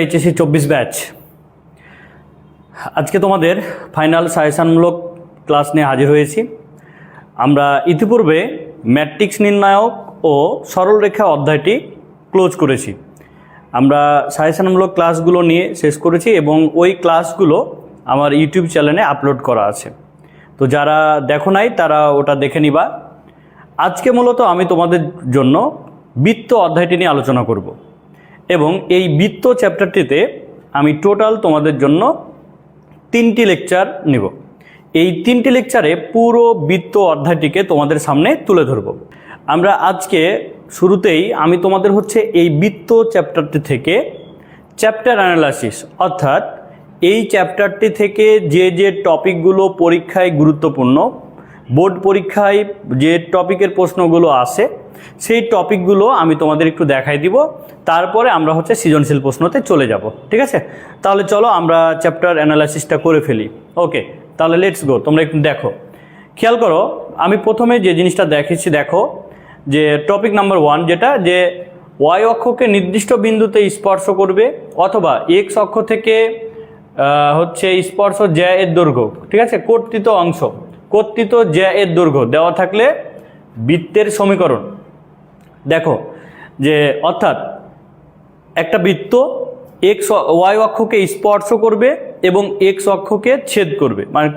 HSC 24 batch আজকে তোমাদের final সাজেশনমূলক class নিয়ে হাজির হয়েছি। আমরা ইতিপূর্বে ম্যাট্রিক্স নির্ণায়ক ও সরলরেখা অধ্যায়টি ক্লোজ করেছি। আমরা সাজেশনমূলক ক্লাসগুলো নিয়ে শেষ করেছি এবং ওই ক্লাসগুলো আমার ইউটিউব চ্যানেলে আপলোড করা আছে। তো যারা দেখো নাই তারা ওটা দেখে নিবা। আজকে মূলত আমি তোমাদের জন্য বৃত্ত অধ্যায়টি নিয়ে আলোচনা করব এবং এই বৃত্ত চ্যাপ্টারটিতে আমি টোটাল তোমাদের জন্য 3টি লেকচার নেব। এই 3টি লেকচারে পুরো বৃত্ত অধ্যায়টিকে তোমাদের সামনে তুলে ধরব। আমরা আজকে শুরুতেই আমি তোমাদের এই বৃত্ত চ্যাপ্টারটি থেকে চ্যাপ্টার অ্যানালাইসিস অর্থাৎ এই চ্যাপ্টারটি থেকে যে টপিকগুলো পরীক্ষায় গুরুত্বপূর্ণ, বোর্ড পরীক্ষায় যে টপিকের প্রশ্নগুলো আসে সেই টপিকগুলো আমি তোমাদের একটু দেখাই দিব। তারপরে আমরা সৃজনশীল প্রশ্নতে চলে যাব। ঠিক আছে, তাহলে চলো আমরা চ্যাপ্টার অ্যানালাইসিসটা করে ফেলি। ওকে, তাহলে লেটস গো। তোমরা একটু দেখো, খেয়াল করো। আমি প্রথমে যে জিনিসটা দেখেছি, দেখো যে টপিক নাম্বার 1 যেটা যে ওয়াই অক্ষকে নির্দিষ্ট বিন্দুতে স্পর্শ করবে অথবা এক্স অক্ষ থেকে স্পর্শ জ্যা এর দৈর্ঘ্য, ঠিক আছে, কর্তৃত জ্যা এর দৈর্ঘ্য দেওয়া থাকলে বৃত্তের সমীকরণ। দেখো যে অর্থাৎ একটা বৃত্ত এক্স ওয়াই অক্ষকে স্পর্শ করবে এবং এক্স অক্ষকে ছেদ করবে, মানে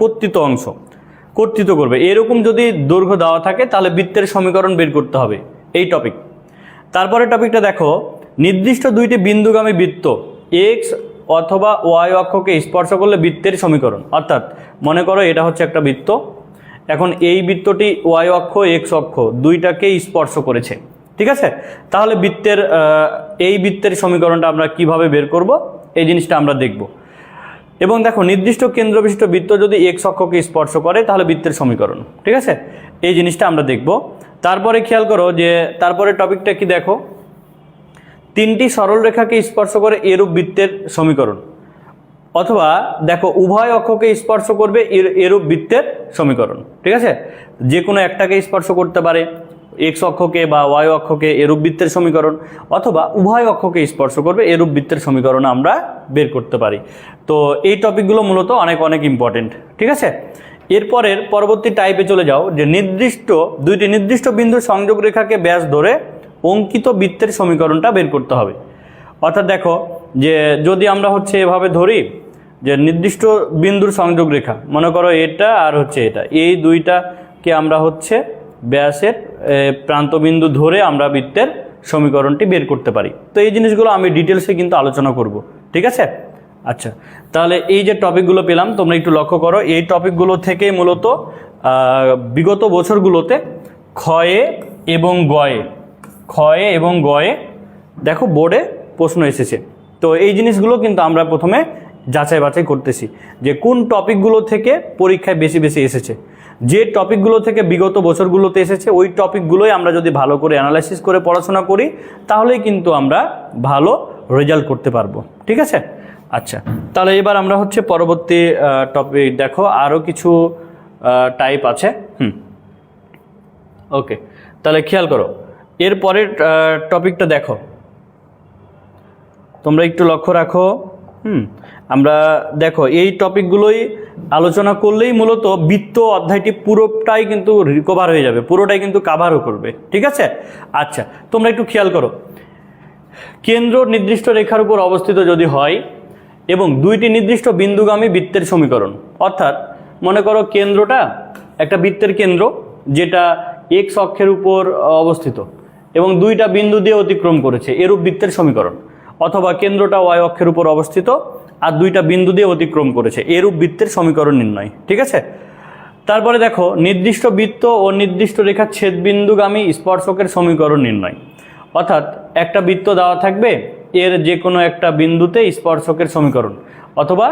কর্তৃত করবে, এরকম যদি দৈর্ঘ্য দেওয়া থাকে তাহলে বৃত্তের সমীকরণ বের করতে হবে, এই টপিক। তারপরে টপিকটা দেখো, নির্দিষ্ট দুইটি বিন্দুগামী বৃত্ত এক্স অথবা ওয়াই অক্ষকে স্পর্শ করলে বৃত্তের সমীকরণ। অর্থাৎ মনে করো এটা একটা বৃত্ত, এখন এই বৃত্তটি ওয়াই অক্ষ এক্স অক্ষ দুইটাকে স্পর্শ করেছে, ঠিক আছে। তাহলে এই বৃত্তের সমীকরণটা আমরা কিভাবে বের করব এই জিনিসটা আমরা দেখব। এবং দেখো নির্দিষ্ট কেন্দ্রবিশিষ্ট বৃত্ত যদি এক্স অক্ষকে স্পর্শ করে তাহলে বৃত্তের সমীকরণ, ঠিক আছে, এই জিনিসটা আমরা দেখব। তারপরে খেয়াল করো যে তারপরে টপিকটা কি, দেখো 3টি সরল রেখাকে স্পর্শ করে এরূপ বৃত্তের সমীকরণ, অথবা দেখো উভয় অক্ষকে স্পর্শ করবে এরূপ বৃত্তের সমীকরণ, ঠিক আছে। যে কোনো একটাকে স্পর্শ করতে পারে, এক্স অক্ষকে বা ওয়াই অক্ষকে, এরূপ বৃত্তের সমীকরণ, অথবা উভয় অক্ষকে স্পর্শ করবে এরূপ বৃত্তের সমীকরণ আমরা বের করতে পারি। তো এই টপিকগুলো মূলত অনেক ইম্পর্টেন্ট, ঠিক আছে। এরপরের পরবর্তী টাইপে চলে যাও যে দুইটি নির্দিষ্ট বিন্দুর সংযোগ রেখাকে ব্যাস ধরে অঙ্কিত বৃত্তের সমীকরণটা বের করতে হবে। অর্থাৎ দেখো যে যদি আমরা এভাবে ধরি যে নির্দিষ্ট বিন্দুর সংযোগ রেখা, মনে করো এটা আর এটা, এই দুইটাকে আমরা ব্যাসের প্রান্তবিন্দু ধরে আমরা বৃত্তের সমীকরণটি বের করতে পারি। তো এই জিনিসগুলো আমি ডিটেলসে কিন্তু আলোচনা করব, ঠিক আছে। আচ্ছা, তাহলে এই যে টপিকগুলো পেলাম তোমরা একটু লক্ষ্য করো, এই টপিকগুলো থেকে মূলত বিগত বছরগুলোতে ক্ষয়ে এবং গয়ে দেখো বোর্ডে প্রশ্ন এসেছে। তো এই জিনিসগুলো কিন্তু আমরা প্রথমে যাচাই বাছাই করতেছি যে কোন টপিকগুলো থেকে পরীক্ষায় বেশি এসেছে। যে টপিকগুলো থেকে বিগত বছরগুলোতে এসেছে ওই টপিকগুলোই আমরা যদি ভালো করে অ্যানালাইসিস করে পড়াশোনা করি তাহলেই কিন্তু আমরা ভালো রেজাল্ট করতে পারবো, ঠিক আছে। আচ্ছা, তাহলে এবার আমরা পরবর্তী টপিক, দেখো আরও কিছু টাইপ আছে। ওকে, তাহলে খেয়াল করো এরপরের টপিকটা দেখো, তোমরা একটু লক্ষ্য রাখো। আমরা দেখো এই টপিকগুলোই আলোচনা করলেই মূলত বৃত্ত অধ্যায়টি পুরোটাই কিন্তু রিকভার হয়ে যাবে, পুরোটাই কিন্তু কাভারও করবে, ঠিক আছে। আচ্ছা, তোমরা একটু খেয়াল করো, কেন্দ্র নির্দিষ্ট রেখার উপর অবস্থিত যদি হয় এবং দুইটি নির্দিষ্ট বিন্দুগামী বৃত্তের সমীকরণ। অর্থাৎ মনে করো কেন্দ্রটা একটা বৃত্তের কেন্দ্র যেটা এক্স অক্ষের উপর অবস্থিত এবং দুইটা বিন্দু দিয়ে অতিক্রম করেছে, এরূপ বৃত্তের সমীকরণ। অথবা কেন্দ্রটা ওয়াই অক্ষের উপর অবস্থিত আর দুইটা বিন্দু দিয়ে অতিক্রম করেছে, এরূপ বৃত্তের সমীকরণ নির্ণয়, ঠিক আছে। তারপরে দেখো নির্দিষ্ট বৃত্ত ও নির্দিষ্ট রেখার ছেদবিন্দুগামী স্পর্শকের সমীকরণ নির্ণয়। অর্থাৎ একটা বৃত্ত দেওয়া থাকবে, এর যে কোনো একটা বিন্দুতে স্পর্শকের সমীকরণ অথবা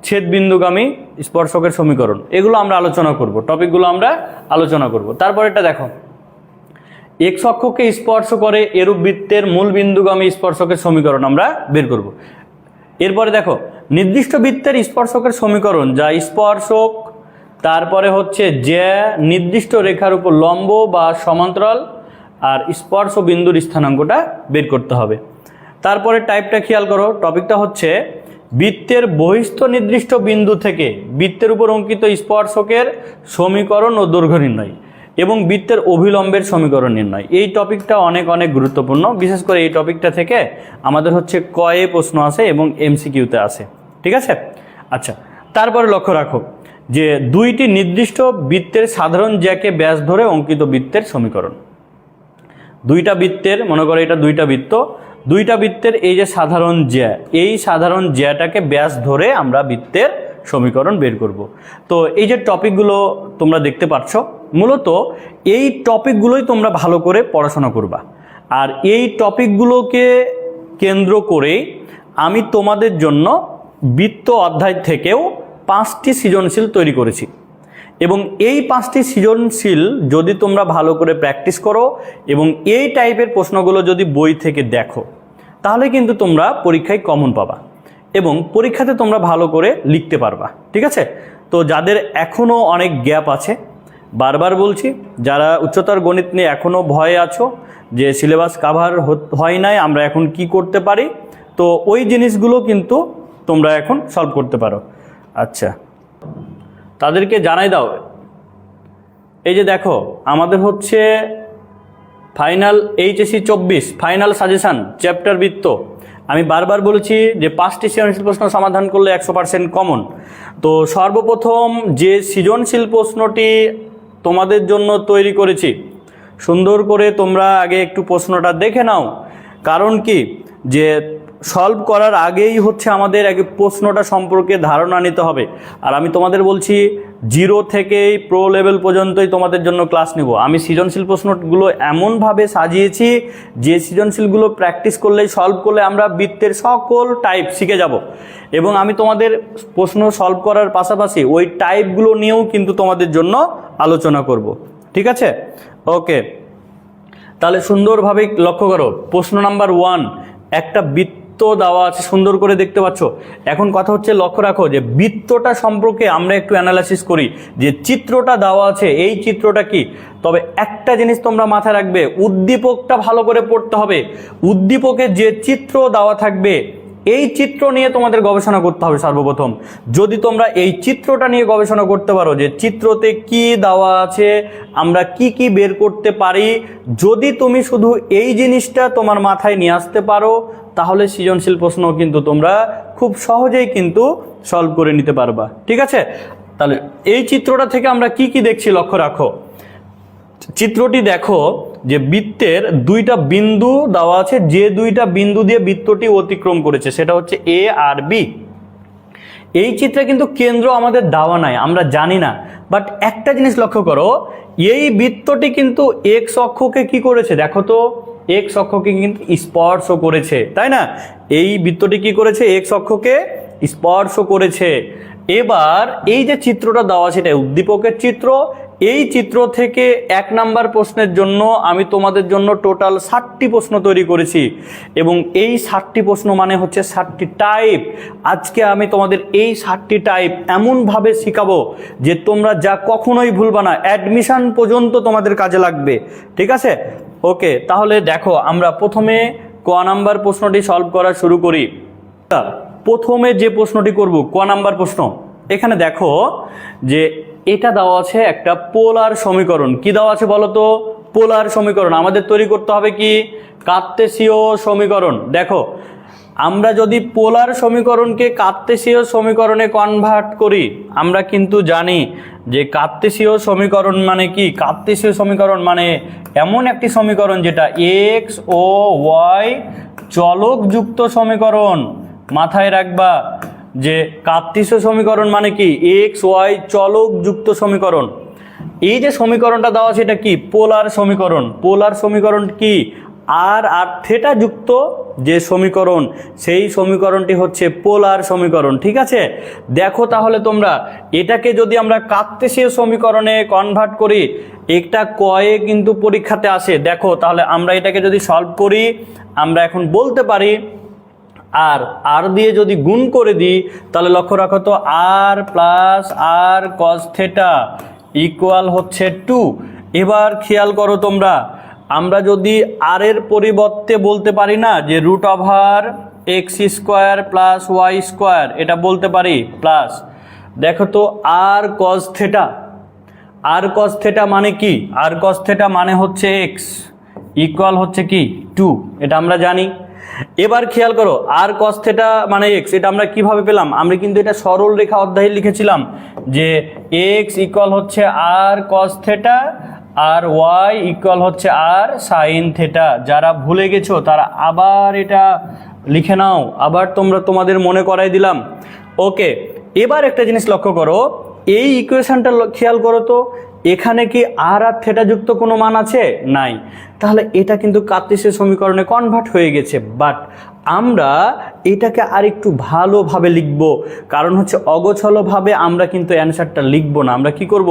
ছেদবিন্দুগামী স্পর্শকের সমীকরণ, এগুলো আমরা আলোচনা করব, টপিকগুলো আমরা আলোচনা করব। তারপরে এটা দেখো এক্স অক্ষকে স্পর্শ করে এরূপ বৃত্তের মূল বিন্দুগামী স্পর্শকের সমীকরণ আমরা বের করব। এরপরে দেখো নির্দিষ্ট বৃত্তের স্পর্শকের সমীকরণ যা স্পর্শক, তারপরে জ্যা নির্দিষ্ট রেখার উপর লম্ব বা সমান্তরাল আর স্পর্শ বিন্দুর স্থানাঙ্কটা বের করতে হবে। তারপরে টাইপটা খেয়াল করো, টপিকটা হচ্ছে বৃত্তের বহিস্থ নির্দিষ্ট বিন্দু থেকে বৃত্তের উপর অঙ্কিত স্পর্শকের সমীকরণ ও দৈর্ঘ্য নির্ণয় এবং বৃত্তের অভিলম্বের সমীকরণ নির্ণয়। এই টপিকটা অনেক অনেক গুরুত্বপূর্ণ, বিশেষ করে এই টপিকটা থেকে আমাদের হচ্ছে কয়ে প্রশ্ন আসে এবং এমসিকিউতে আসে, ঠিক আছে। আচ্ছা, তারপরে লক্ষ্য রাখো যে দুইটি নির্দিষ্ট বৃত্তের সাধারণ জ্যাকে ব্যাস ধরে অঙ্কিত বৃত্তের সমীকরণ। দুইটা বৃত্তের, মনে করো এটা দুইটা বৃত্ত, দুইটা বৃত্তের এই যে সাধারণ জ্যা, এই সাধারণ জ্যাটাকে ব্যাস ধরে আমরা বৃত্তের সমীকরণ বের করব। তো এই যে টপিকগুলো তোমরা দেখতে পাচ্ছ, মূলত এই টপিকগুলোই তোমরা ভালো করে পড়াশোনা করবা। আর এই টপিকগুলোকে কেন্দ্র করেই আমি তোমাদের জন্য বৃত্ত অধ্যায় থেকেও 5টি সৃজনশীল তৈরি করেছি এবং এই 5টি সৃজনশীল যদি তোমরা ভালো করে প্র্যাকটিস করো এবং এই টাইপের প্রশ্নগুলো যদি বই থেকে দেখো, তাহলে কিন্তু তোমরা পরীক্ষায় কমন পাবা এবং পরীক্ষাতে তোমরা ভালো করে লিখতে পারবা, ঠিক আছে। তো যাদের এখনও অনেক গ্যাপ আছে, বারবার বলছি, যারা উচ্চতর গণিত নিয়ে এখনও ভয়ে আছো যে সিলেবাস কাভার হয় নাই, আমরা এখন কি করতে পারি, তো ওই জিনিসগুলো কিন্তু তোমরা এখন সলভ করতে পারো। আচ্ছা, তাদেরকে জানাই দাও, এই যে দেখো আমাদের হচ্ছে final HSC 24 final suggestion chapter বৃত্ত। আমি বারবার বলেছি যে 5টি সৃজনশীল প্রশ্ন সমাধান করলে 100% কমন। তো সর্বপ্রথম যে সৃজনশীল প্রশ্নটি তোমাদের জন্য তৈরি করেছি, সুন্দর করে তোমরা আগে একটু প্রশ্নটা দেখে নাও। কারণ কি, যে সলভ করার আগেই হচ্ছে আমাদের আগে প্রশ্নটা সম্পর্কে ধারণা নিতে হবে। আর আমি তোমাদের বলছি 0 থেকেই প্রো লেভেল পর্যন্তই তোমাদের জন্য ক্লাস নিব। আমি সৃজনশীল প্রশ্নগুলো এমনভাবে সাজিয়েছি যে সৃজনশীলগুলো প্র্যাকটিস করলেই, সলভ করলে আমরা বৃত্তের সকল টাইপ শিখে যাব এবং আমি তোমাদের প্রশ্ন সলভ করার পাশাপাশি ওই টাইপগুলো নিয়েও কিন্তু তোমাদের জন্য আলোচনা করব, ঠিক আছে। ওকে, তাহলে সুন্দরভাবে লক্ষ্য করো, প্রশ্ন নাম্বার 1, একটা বৃত্ত দেওয়া আছে, সুন্দর করে দেখতে পাচ্ছ। এখন কথা হচ্ছে লক্ষ্য রাখো যে বৃত্তটা সম্পর্কে আমরা একটু অ্যানালাইসিস করি, যে চিত্রটা দেওয়া আছে এই চিত্রটা কি। তবে একটা জিনিস তোমরা মাথায় রাখবে, উদ্দীপকটা ভালো করে পড়তে হবে। উদ্দীপকে যে চিত্র দেওয়া থাকবে এই চিত্র নিয়ে তোমাদের গবেষণা করতে হবে সর্বপ্রথম। যদি তোমরা এই চিত্রটা নিয়ে গবেষণা করতে পারো যে চিত্রতে কি দেওয়া আছে, আমরা কি কি বের করতে পারি, যদি তুমি শুধু এই জিনিসটা তোমার মাথায় নিয়ে আসতে পারো, তাহলে সৃজনশীল প্রশ্ন কিন্তু তোমরা খুব সহজেই কিন্তু সলভ করে নিতে পারবা, ঠিক আছে। তাহলে এই চিত্রটা থেকে আমরা কি কি দেখছি লক্ষ্য রাখো। চিত্রটি দেখো যে বৃত্তের দুইটা বিন্দু দেওয়া আছে, যে দুইটা বিন্দু দিয়ে বৃত্তটি অতিক্রম করেছে সেটা হচ্ছে এ আর বি। এই চিত্রে কিন্তু কেন্দ্র আমাদের দেওয়া নাই, আমরা জানি না। বাট একটা জিনিস লক্ষ্য করো, এই বৃত্তটি কিন্তু এক্স অক্ষকে কি করেছে, দেখো তো, এক্স অক্ষকে কিন্তু স্পর্শ করেছে, তাই না। এই বৃত্তটি কি করেছে, এক্স অক্ষকে স্পর্শ করেছে। এবার এই যে চিত্রটা দেওয়া আছে, এটা উদ্দীপকের চিত্র। এই চিত্র থেকে 1 নাম্বার প্রশ্নের জন্য আমি তোমাদের জন্য টোটাল 60টি প্রশ্ন তৈরি করেছি এবং এই 60টি প্রশ্ন মানে হচ্ছে 60টি টাইপ। আজকে আমি তোমাদের এই 60টি টাইপ এমনভাবে শেখাবো যে তোমরা যা কখনোই ভুলবা না, অ্যাডমিশন পর্যন্ত তোমাদের কাজে লাগবে, ঠিক আছে। ওকে, তাহলে দেখো আমরা প্রথমে ক নাম্বার প্রশ্নটি সলভ করা শুরু করি। প্রথমে যে প্রশ্নটি করব ক নাম্বার প্রশ্ন, এখানে দেখো যে এটা দেওয়া আছে একটা পোলার সমীকরণ। কি দেওয়া আছে বলো তো, পোলার সমীকরণ। আমাদের তৈরি করতে হবে কি, কার্তেশীয় সমীকরণ। দেখো আমরা যদি পোলার সমীকরণকে কার্তেশীয় সমীকরণে কনভার্ট করি, আমরা কিন্তু জানি যে কার্তেশীয় সমীকরণ মানে কি। কার্তেশীয় সমীকরণ মানে এমন একটি সমীকরণ যেটা এক্স ও ওয়াই চলকযুক্ত সমীকরণ। মাথায় রাখবা যে কার্তেশীয় সমীকরণ মানে কি, এক্স ওয়াই চলকযুক্ত সমীকরণ। এই যে সমীকরণটা দেওয়া আছে এটা কি, পোলার সমীকরণ। পোলার সমীকরণ কি, আর থিটা যুক্ত যে সমীকরণ, সেই সমীকরণটি হচ্ছে পোলার সমীকরণ, ঠিক আছে। দেখো তাহলে তোমরা এটাকে যদি আমরা কার্তেশীয় সমীকরণে কনভার্ট করি, একটা কয়ে কিন্তু পরীক্ষাতে আসে। দেখো তাহলে আমরা এটাকে যদি সলভ করি, আমরা এখন বলতে পারি আর দিয়ে যদি গুণ করে দিই, তাহলে লক্ষ্য রাখো তো আর প্লাস আর কস থিটা ইকুয়াল হচ্ছে 2। এবার খেয়াল করো তোমরা, আমরা যদি আর এর পরিবর্তে বলতে পারি না যে root over x square plus y square, এটা বলতে পারি প্লাস, দেখো তো আর কস থেটা, আর কস থেটা মানে কি, আর কস থেটা মানে হচ্ছে এক্স ইকুয়াল হচ্ছে কি 2, এটা আমরা জানি। এবার খেয়াল করো আর কস থেটা মানে এক্স, এটা আমরা কিভাবে পেলাম, আমরা কিন্তু এটা সরল রেখা অধ্যায়ে লিখেছিলাম যে এক্স ইকুয়াল হচ্ছে আর কস থেটা আর ওয়াই ইকুয়াল হচ্ছে আর সাইন থেটা। যারা ভুলে গেছো তারা আবার এটা লিখে নাও, আবার তোমাদের মনে করাই দিলাম। ওকে, এবার একটা জিনিস লক্ষ্য করো, এই ইকুয়েশনটা খেয়াল করো তো, এখানে কি আর আর থেটা যুক্ত কোনো মান আছে? নাই। তাহলে এটা কিন্তু কার্তেশীয় সমীকরণে কনভার্ট হয়ে গেছে। বাট আমরা এটাকে আরেকটু ভালোভাবে লিখব, কারণ হচ্ছে অগোছালোভাবে আমরা কিন্তু অ্যান্সারটা লিখব না, আমরা কি করব,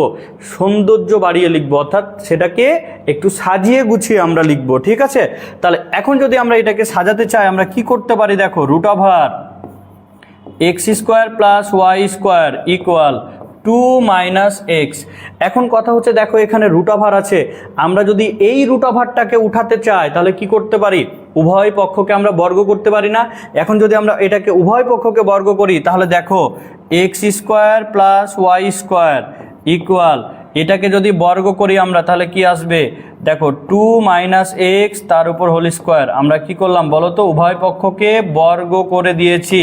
সৌন্দর্য বাড়িয়ে লিখব, অর্থাৎ সেটাকে একটু সাজিয়ে গুছিয়ে আমরা লিখব। ঠিক আছে, তাহলে এখন যদি আমরা এটাকে সাজাতে চাই আমরা কি করতে পারি, দেখো root over x square plus y square equal 2 minus x. এখন কথা হচ্ছে দেখো এখানে রুট ওভার আছে, আমরা যদি এই রুট ওভারটাকে উঠাতে চাই তাহলে কি করতে পারি, উভয় পক্ষকে আমরা বর্গ করতে পারি না? এখন যদি আমরা এটাকে উভয় পক্ষকে বর্গ করি তাহলে দেখো x square plus y square equal, এটাকে যদি বর্গ করি আমরা তাহলে কি আসবে, দেখো 2 মাইনাস এক্স তার উপর হোল স্কোয়ার। আমরা কি করলাম বলো তো, উভয় পক্ষকে বর্গ করে দিয়েছি,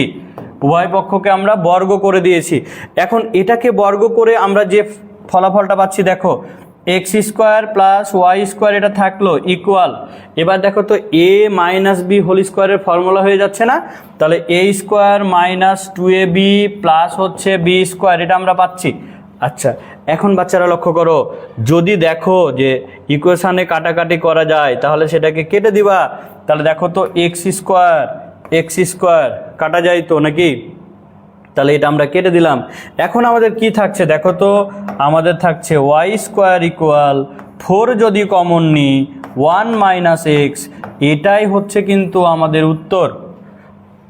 উভয় পক্ষকে আমরা বর্গ করে দিয়েছি। এখন এটাকে বর্গ করে আমরা যে ফলাফলটা পাচ্ছি দেখো x square plus y square এটা থাকলো ইকুয়াল, এবার দেখো তো এ মাইনাস বি হোল স্কোয়ারের ফর্মুলা হয়ে যাচ্ছে না, তাহলে a square minus 2ab plus হচ্ছে বি স্কোয়ার, এটা আমরা পাচ্ছি। আচ্ছা, এখন বাচ্চারা লক্ষ্য করো, যদি দেখো যে ইকুয়েশানে কাটাকাটি করা যায় তাহলে সেটাকে কেটে দিবা, তাহলে দেখো তো এক্স স্কোয়ার কাটা যায় তো নাকি, তাহলে এটা আমরা কেটে দিলাম। এখন আমাদের কি থাকছে দেখো তো, আমাদের থাকছে ওয়াই স্কোয়ার ইকুয়াল 4 যদি কমন নিই 1 মাইনাস এক্স, এটাই হচ্ছে কিন্তু আমাদের উত্তর।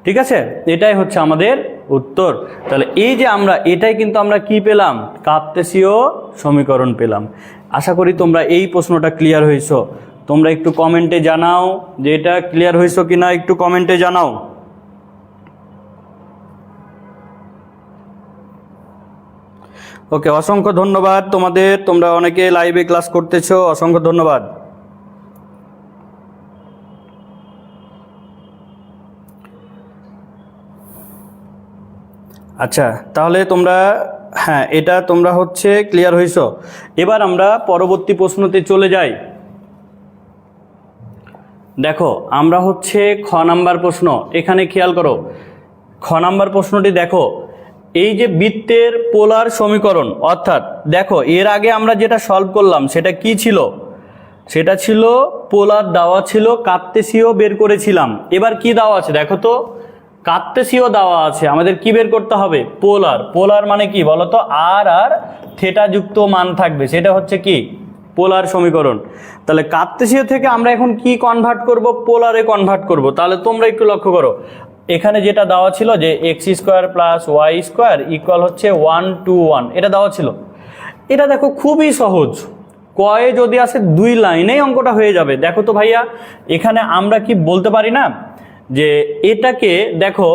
ঠিক আছে, এটাই হচ্ছে আমাদের উত্তর। তাহলে এই যে আমরা এটাই কিন্তু আমরা কি পেলাম, কার্তেশীয় সমীকরণ পেলাম। আশা করি তোমরা এই প্রশ্নটা ক্লিয়ার হয়েছো। তোমরা একটু কমেন্টে জানাও যে এটা ক্লিয়ার হয়েছো কিনা, একটু কমেন্টে জানাও। ওকে, অসংখ্য ধন্যবাদ তোমাদের, তোমরা অনেকে লাইভে ক্লাস করতেছো, অসংখ্য ধন্যবাদ। আচ্ছা, তাহলে তোমরা হ্যাঁ এটা তোমরা হচ্ছে ক্লিয়ার হয়েছো। এবার আমরা পরবর্তী প্রশ্নতে চলে যাই। দেখো আমরা হচ্ছে খ নাম্বার প্রশ্ন, এখানে খেয়াল করো খ নাম্বার প্রশ্নটি দেখো, এই যে বৃত্তের পোলার সমীকরণ, অর্থাৎ দেখো এর আগে আমরা যেটা সলভ করলাম সেটা কি ছিল, সেটা ছিল পোলার দেওয়া ছিল, কার্তেশীয় বের করেছিলাম। এবার কি দেওয়া আছে দেখো তো, কার্তেশীয় দেওয়া আছে, আমাদের কি বের করতে হবে, পোলার। পোলার মানে কি বলতো, আর আর থেটা যুক্ত মান থাকবে, সেটা হচ্ছে কি পোলার সমীকরণ। তাহলে কার্তেশীয় থেকে আমরা এখন কি কনভার্ট করব, পোলারে কনভার্ট করব। তাহলে তোমরা একটু লক্ষ্য করো, এখানে যেটা দেওয়া ছিল যে x square plus y square equal হচ্ছে 1 2 1, এটা দেওয়া ছিল। এটা দেখো খুবই সহজ, কয়ে যদি আসে 2 লাইনেই অঙ্কটা হয়ে যাবে। দেখো তো ভাইয়া, এখানে আমরা কি বলতে পারি না যে এটাকে দেখো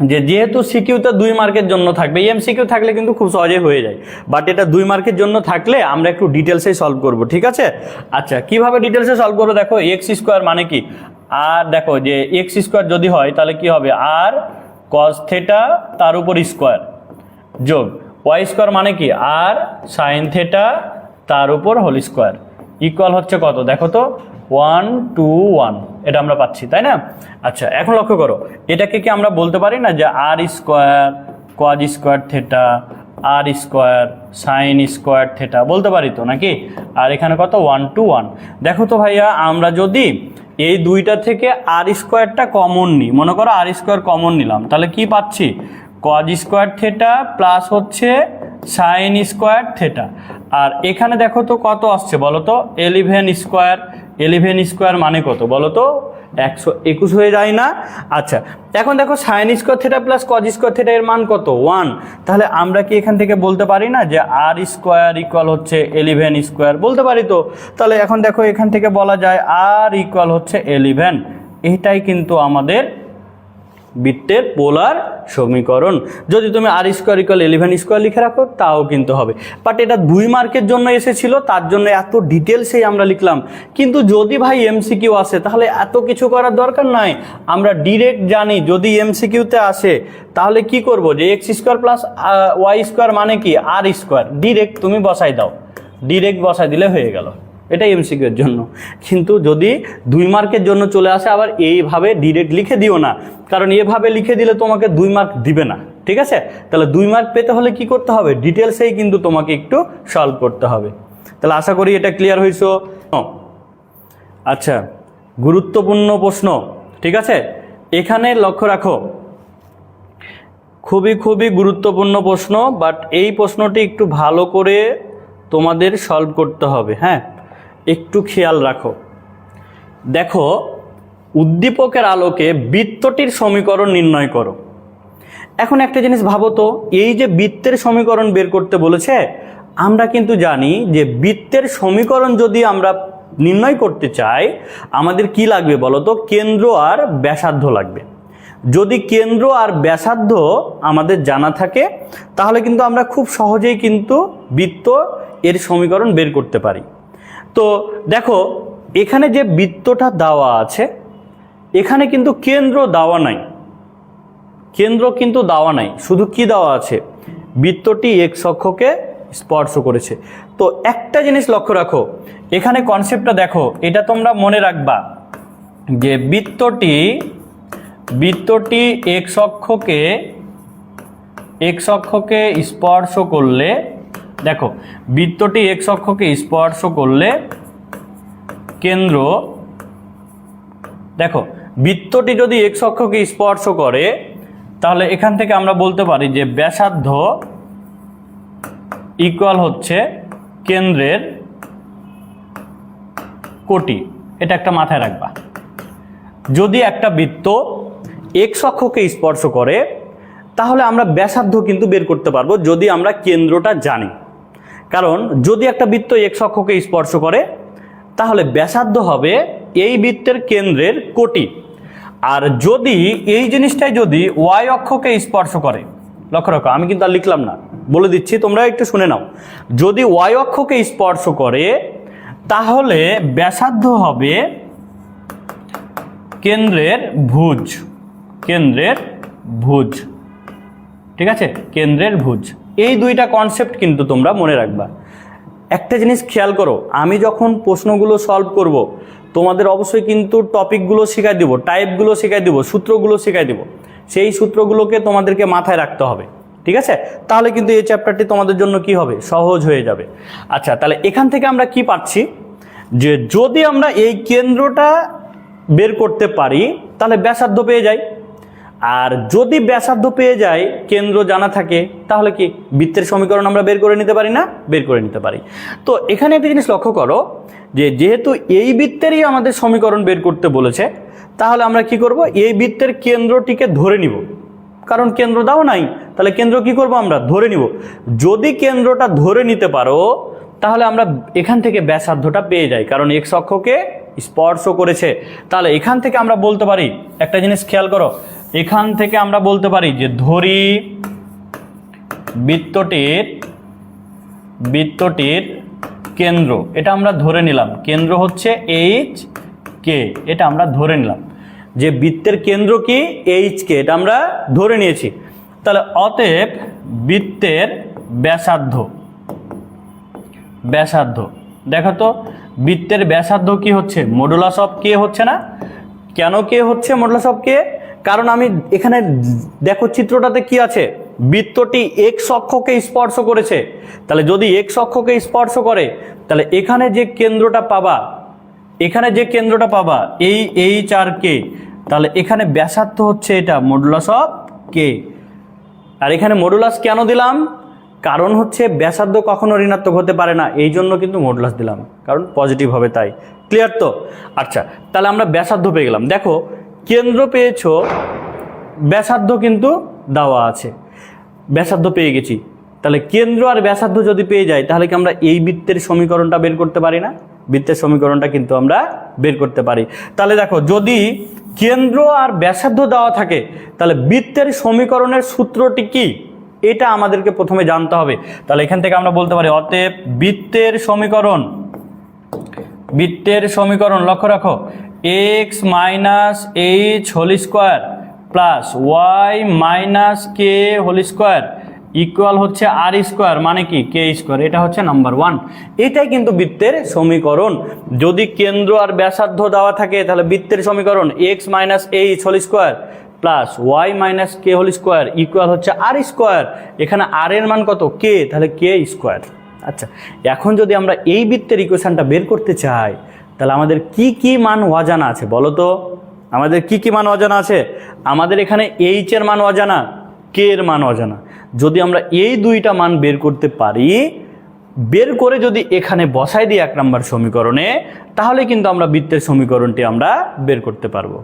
যে যেহেতু সিকিউটা 2 মার্কের জন্য থাকবে, এমসিকিউ থাকলে কিন্তু খুব সহজেই হয়ে যায়, বাট এটা 2 মার্কের জন্য থাকলে আমরা একটু ডিটেলসে সলভ করব। ঠিক আছে, আচ্ছা কিভাবে ডিটেলসে সলভ করবো, দেখো এক্স স্কোয়ার মানে কি, আর দেখো যে এক্স স্কোয়ার যদি হয় তাহলে কি হবে, আর কস থেটা তার উপর স্কোয়ার যোগ ওয়াই স্কোয়ার মানে কি, আর সাইন থেটা তার উপর হোল স্কোয়ার ইকুয়াল হচ্ছে কত, দেখো তো 1 2 1, এটা আমরা পাচ্ছি, তাই না? আচ্ছা, এখন লক্ষ্য করো, এটাকে কি আমরা বলতে পারি না যে আর স্কোয়ার কজ স্কোয়ার থেটা আর স্কোয়ার সাইন স্কোয়ার থেটা, বলতে পারি তো নাকি? আর এখানে কত 1 2 1। দেখো তো ভাইয়া, আমরা যদি এই দুইটা থেকে আর স্কোয়ারটা কমন নিই, মনে করো আর স্কোয়ার কমন নিলাম, তাহলে কি পাচ্ছি, কজ স্কোয়ার থেটা প্লাস হচ্ছে সাইন স্কোয়ার থেটা। আর এখানে দেখো তো কত আসছে বলো তো, 11 স্কোয়ার। 11 স্কোয়ার মানে কত বলো তো, 121 হয়ে যায় না? আচ্ছা, এখন দেখো sine square theta plus cos square theta এর মান কত? 1। তাহলে আমরা কি এখান থেকে বলতে পারি না যে আর স্কোয়ার ইকুয়াল হচ্ছে 11 স্কোয়ার? বলতে পারি তো। তাহলে এখন দেখো এখান থেকে বলা যায় আর ইকুয়াল হচ্ছে 11। এটাই কিন্তু আমাদের বৃত্তের পোলার সমীকরণ। যদি তুমি আর স্কোয়ার ইকুয়াল 11 স্কোয়ার লিখে রাখো তাও কিন্তু হবে, বাট এটা 2 মার্কের জন্য এসেছিল, তার জন্য এত ডিটেলসেই আমরা লিখলাম। কিন্তু যদি ভাই এমসিকিউ আসে তাহলে এত কিছু করার দরকার নাই, আমরা ডিরেক্ট জানি যদি এমসিকিউতে আসে তাহলে কি করব, যে x square plus y square মানে কি আর স্কোয়ার, ডিরেক্ট তুমি বসাই দাও, ডিরেক্ট বসাই দিলে হয়ে গেল। এটাই এমসিকিউর জন্য। কিন্তু যদি 2 মার্কের জন্য চলে আসে আবার এইভাবে ডিরেক্ট লিখে দিও না, কারণ এভাবে লিখে দিলে তোমাকে 2 মার্ক দিবে না, ঠিক আছে? তাহলে 2 মার্ক পেতে হলে কি করতে হবে, ডিটেলসেই কিন্তু তোমাকে একটু সলভ করতে হবে। তাহলে আশা করি এটা ক্লিয়ার হয়েছো। আচ্ছা, গুরুত্বপূর্ণ প্রশ্ন, ঠিক আছে? এখানে লক্ষ্য রাখো, খুবই খুবই গুরুত্বপূর্ণ প্রশ্ন, বাট এই প্রশ্নটি একটু ভালো করে তোমাদের সলভ করতে হবে। হ্যাঁ, একটু খেয়াল রাখো। দেখো, উদ্দীপকের আলোকে বৃত্তটির সমীকরণ নির্ণয় করো। এখন একটা জিনিস ভাবো তো, এই যে বৃত্তের সমীকরণ বের করতে বলেছে, আমরা কিন্তু জানি যে বৃত্তের সমীকরণ যদি আমরা নির্ণয় করতে চাই আমাদের কি লাগবে বলো তো? কেন্দ্র আর ব্যাসার্ধ লাগবে। যদি কেন্দ্র আর ব্যাসার্ধ আমাদের জানা থাকে তাহলে কিন্তু আমরা খুব সহজেই কিন্তু বৃত্ত এর সমীকরণ বের করতে পারি। তো দেখো, এখানে যে বৃত্তটা দেওয়া আছে এখানে কিন্তু কেন্দ্র দেওয়া নাই, কেন্দ্র কিন্তু দেওয়া নাই, শুধু কি দেওয়া আছে, বৃত্তটি এক্স অক্ষকে স্পর্শ করেছে। তো একটা জিনিস লক্ষ্য রাখো, এখানে কনসেপ্টটা দেখো, এটা তোমরা মনে রাখবা যে বৃত্তটি এক্স অক্ষকে স্পর্শ করলে, দেখো বৃত্তটি এক্স অক্ষকে স্পর্শ করলে কেন্দ্র, দেখো বৃত্তটি যদি এক্স অক্ষকে স্পর্শ করে তাহলে এখান থেকে আমরা বলতে পারি যে ব্যাসার্ধ ইকুয়াল হচ্ছে কেন্দ্রের কোটি। এটা একটা মাথায় রাখবা। যদি একটা বৃত্ত এক্স অক্ষকে স্পর্শ করে তাহলে আমরা ব্যাসার্ধ কিন্তু বের করতে পারবো যদি আমরা কেন্দ্রটা জানি। কারণ যদি একটা বৃত্ত এক্স অক্ষকে স্পর্শ করে তাহলে ব্যাসার্ধ হবে এই বৃত্তের কেন্দ্রের কোটি। আর যদি এই জিনিসটাই যদি ওয়াই অক্ষকে স্পর্শ করে, লক্ষ্য রাখো আমি কিন্তু আর লিখলাম না, বলে দিচ্ছি তোমরা একটু শুনে নাও। যদি ওয়াই অক্ষকে স্পর্শ করে তাহলে ব্যাসার্ধ হবে কেন্দ্রের ভুজ, ঠিক আছে? কেন্দ্রের ভুজ। এই দুইটা কনসেপ্ট কিন্তু তোমরা মনে রাখবা। একটা জিনিস খেয়াল করো, আমি যখন প্রশ্নগুলো সলভ করব তোমাদের অবশ্যই কিন্তু টপিকগুলো শেখাই দিব, টাইপগুলো শেখাই দিব, সূত্রগুলো শেখাই দিব। সেই সূত্রগুলোকে তোমাদেরকে মাথায় রাখতে হবে, ঠিক আছে? তাহলে কিন্তু এই চ্যাপ্টারটি তোমাদের জন্য কি হবে, সহজ হয়ে যাবে। আচ্ছা, তাহলে এখান থেকে আমরা কি পাচ্ছি, যে যদি আমরা এই কেন্দ্রটা বের করতে পারি তাহলে ব্যাসার্ধ পেয়ে যাই। আর যদি ব্যাসার্ধ পেয়ে যাই, কেন্দ্র জানা থাকে, তাহলে কি বৃত্তের সমীকরণ আমরা বের করে নিতে পারি না? বের করে নিতে পারি। তো এখানে একটা জিনিস লক্ষ্য করো, যে যেহেতু এই বৃত্তেরই আমাদের সমীকরণ বের করতে বলেছে তাহলে আমরা কি করব, এই বৃত্তের কেন্দ্রটিকে ধরে নিব। কারণ কেন্দ্র দাও নাই, তাহলে কেন্দ্র কি করব, আমরা ধরে নিব। যদি কেন্দ্রটা ধরে নিতে পারো তাহলে আমরা এখান থেকে ব্যাসার্ধটা পেয়ে যাই, কারণ এক্স অক্ষকে স্পর্শ করেছে। তাহলে এখান থেকে আমরা বলতে পারি, একটা জিনিস খেয়াল করো, এখান থেকে আমরা বলতে পারি যে ধরি বৃত্তটির কেন্দ্র, এটা আমরা ধরে নিলাম, কেন্দ্র হচ্ছে এইচ কে, এটা আমরা ধরে নিলাম যে বৃত্তের কেন্দ্র কি এইচ কে, এটা আমরা ধরে নিয়েছি। তাহলে অতএব বৃত্তের ব্যাসার্ধ, দেখো তো বৃত্তের ব্যাসার্ধ কি হচ্ছে, মডুলাস অফ কে হচ্ছে না? কেন কে হচ্ছে মডুলাস অফ কে? কারণ আমি এখানে দেখো চিত্রটাতে কি আছে, বৃত্তটি এক্স অক্ষকে স্পর্শ করেছে। তাহলে যদি এক্স অক্ষকে স্পর্শ করে তাহলে এখানে যে কেন্দ্রটা পাবা, এই এইচ আর কে, তাহলে এখানে ব্যাসার্ধ হচ্ছে এটা মডুলাস অফ কে। আর এখানে মডুলাস কেন দিলাম, কারণ হচ্ছে ব্যাসার্ধ কখনো ঋণাত্মক হতে পারে না, এই জন্য কিন্তু মডুলাস দিলাম, কারণ পজিটিভ হবে তাই। ক্লিয়ার তো? আচ্ছা, তাহলে আমরা ব্যাসার্ধ পেয়ে গেলাম। দেখো কেন্দ্র পেয়েছো, ব্যাসার্ধ কিন্তু দেওয়া আছে, ব্যাসার্ধ পেয়ে গেছি। তাহলে কেন্দ্র আর ব্যাসার্ধ যদি পেয়ে যাই তাহলে কি আমরা এই বৃত্তের সমীকরণটা বের করতে পারি না? বৃত্তের সমীকরণটা কিন্তু আমরা বের করতে পারি। তাহলে দেখো যদি কেন্দ্র আর ব্যাসার্ধ দেওয়া থাকে তাহলে বৃত্তের সমীকরণের সূত্রটি কি, এটা আমাদেরকে প্রথমে জানতে হবে। তাহলে এখান থেকে আমরা বলতে পারি অতএব বৃত্তের সমীকরণ লক্ষ্য রাখো x minus h whole square plus y minus k whole square equal হচ্ছে আর স্কোয়ার, মানে কি কে স্কোয়ার। এটা হচ্ছে নাম্বার 1। এটাই কিন্তু বৃত্তের সমীকরণ। যদি কেন্দ্র আর ব্যাসার্ধ দেওয়া থাকে তাহলে বৃত্তের সমীকরণ x minus h whole square plus y minus k whole square equal হচ্ছে আর স্কোয়ার। এখানে আর এর মান কত? কে, তাহলে কে স্কোয়ার। আচ্ছা, এখন যদি আমরা এই বৃত্তের ইকুয়েশনটা বের করতে চাই তাহলে আমাদের কি কি মান অজানা আছে বলো তো? আমাদের কি কি মান অজানা আছে? আমাদের এখানে এইচ এর মান অজানা, কে এর মান অজানা। যদি আমরা এই দুইটা মান বের করতে পারি, বের করে যদি এখানে বসাই দিই 1 নম্বর সমীকরণে, তাহলে কিন্তু আমরা বৃত্তের সমীকরণটি আমরা বের করতে পারবো।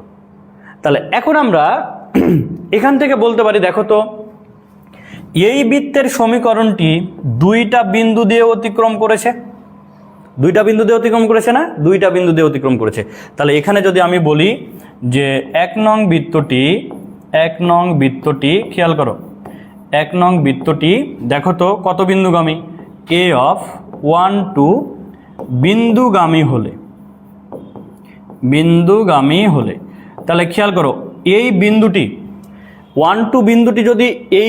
তাহলে এখন আমরা এখান থেকে বলতে পারি, দেখো তো এই বৃত্তের সমীকরণটি দুইটা বিন্দু দিয়ে অতিক্রম করেছে, দুইটা বিন্দু দিয়ে অতিক্রম করেছে না? দুইটা বিন্দু দিয়ে অতিক্রম করেছে। তাহলে এখানে যদি আমি বলি যে 1 নং বৃত্তটি খেয়াল করো, 1 নং বৃত্তটি দেখো তো কত বিন্দুগামী? a অফ 1 2 বিন্দুগামী হলে তাহলে খেয়াল করো এই বিন্দুটি 1 2 বিন্দুটি যদি এই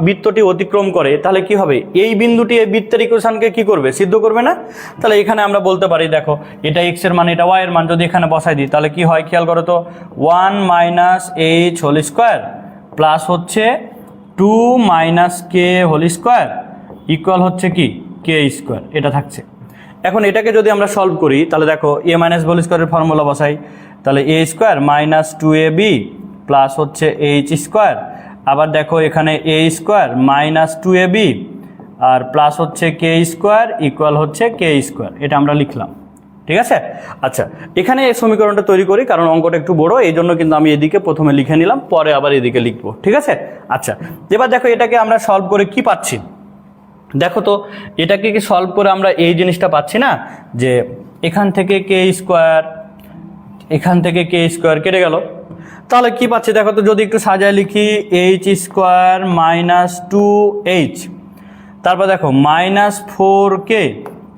বৃত্তটি অতিক্রম করে তাহলে কি হবে? এই বিন্দুটি এই বৃত্তের ইকুয়েশনকে কি করবে? সিদ্ধ করবে না? তাহলে এখানে আমরা বলতে পারি দেখো এটা x এর মান, এটা y এর মান, যদি এখানে বসাই দিই তাহলে কি হয় খেয়াল করো তো 1 minus h whole square plus হচ্ছে 2 minus k whole square equal হচ্ছে কি কে স্কোয়ার, এটা থাকছে। এখন এটাকে যদি আমরা সলভ করি তাহলে দেখো এ মাইনাস হোল স্কোয়ারের ফর্মুলা বসাই, তাহলে a square minus 2ab plus হচ্ছে এইচ স্কোয়ার, আবার দেখো এখানে এ স্কোয়ার মাইনাস 2ab আর প্লাস হচ্ছে কে স্কোয়ার ইকুয়াল হচ্ছে কে স্কোয়ার, এটা আমরা লিখলাম। ঠিক আছে? আচ্ছা, এখানে এই সমীকরণটা তৈরি করি, কারণ অঙ্কটা একটু বড়, এই জন্য কিন্তু আমি এদিকে প্রথমে লিখে নিলাম, পরে আবার এদিকে লিখবো। ঠিক আছে? আচ্ছা, এবার দেখো এটাকে আমরা সলভ করে কি পাচ্ছি। দেখো তো এটাকে কি সলভ করে আমরা এই জিনিসটা পাচ্ছি না, যে এখান থেকে কে স্কোয়ার, এখান থেকে কে স্কোয়ার কেটে গেল, তাহলে কি পাচ্ছি দেখো তো, যদি একটু সাজায় লিখি এইচ স্কোয়ার মাইনাস 2h, তারপর দেখো মাইনাস 4k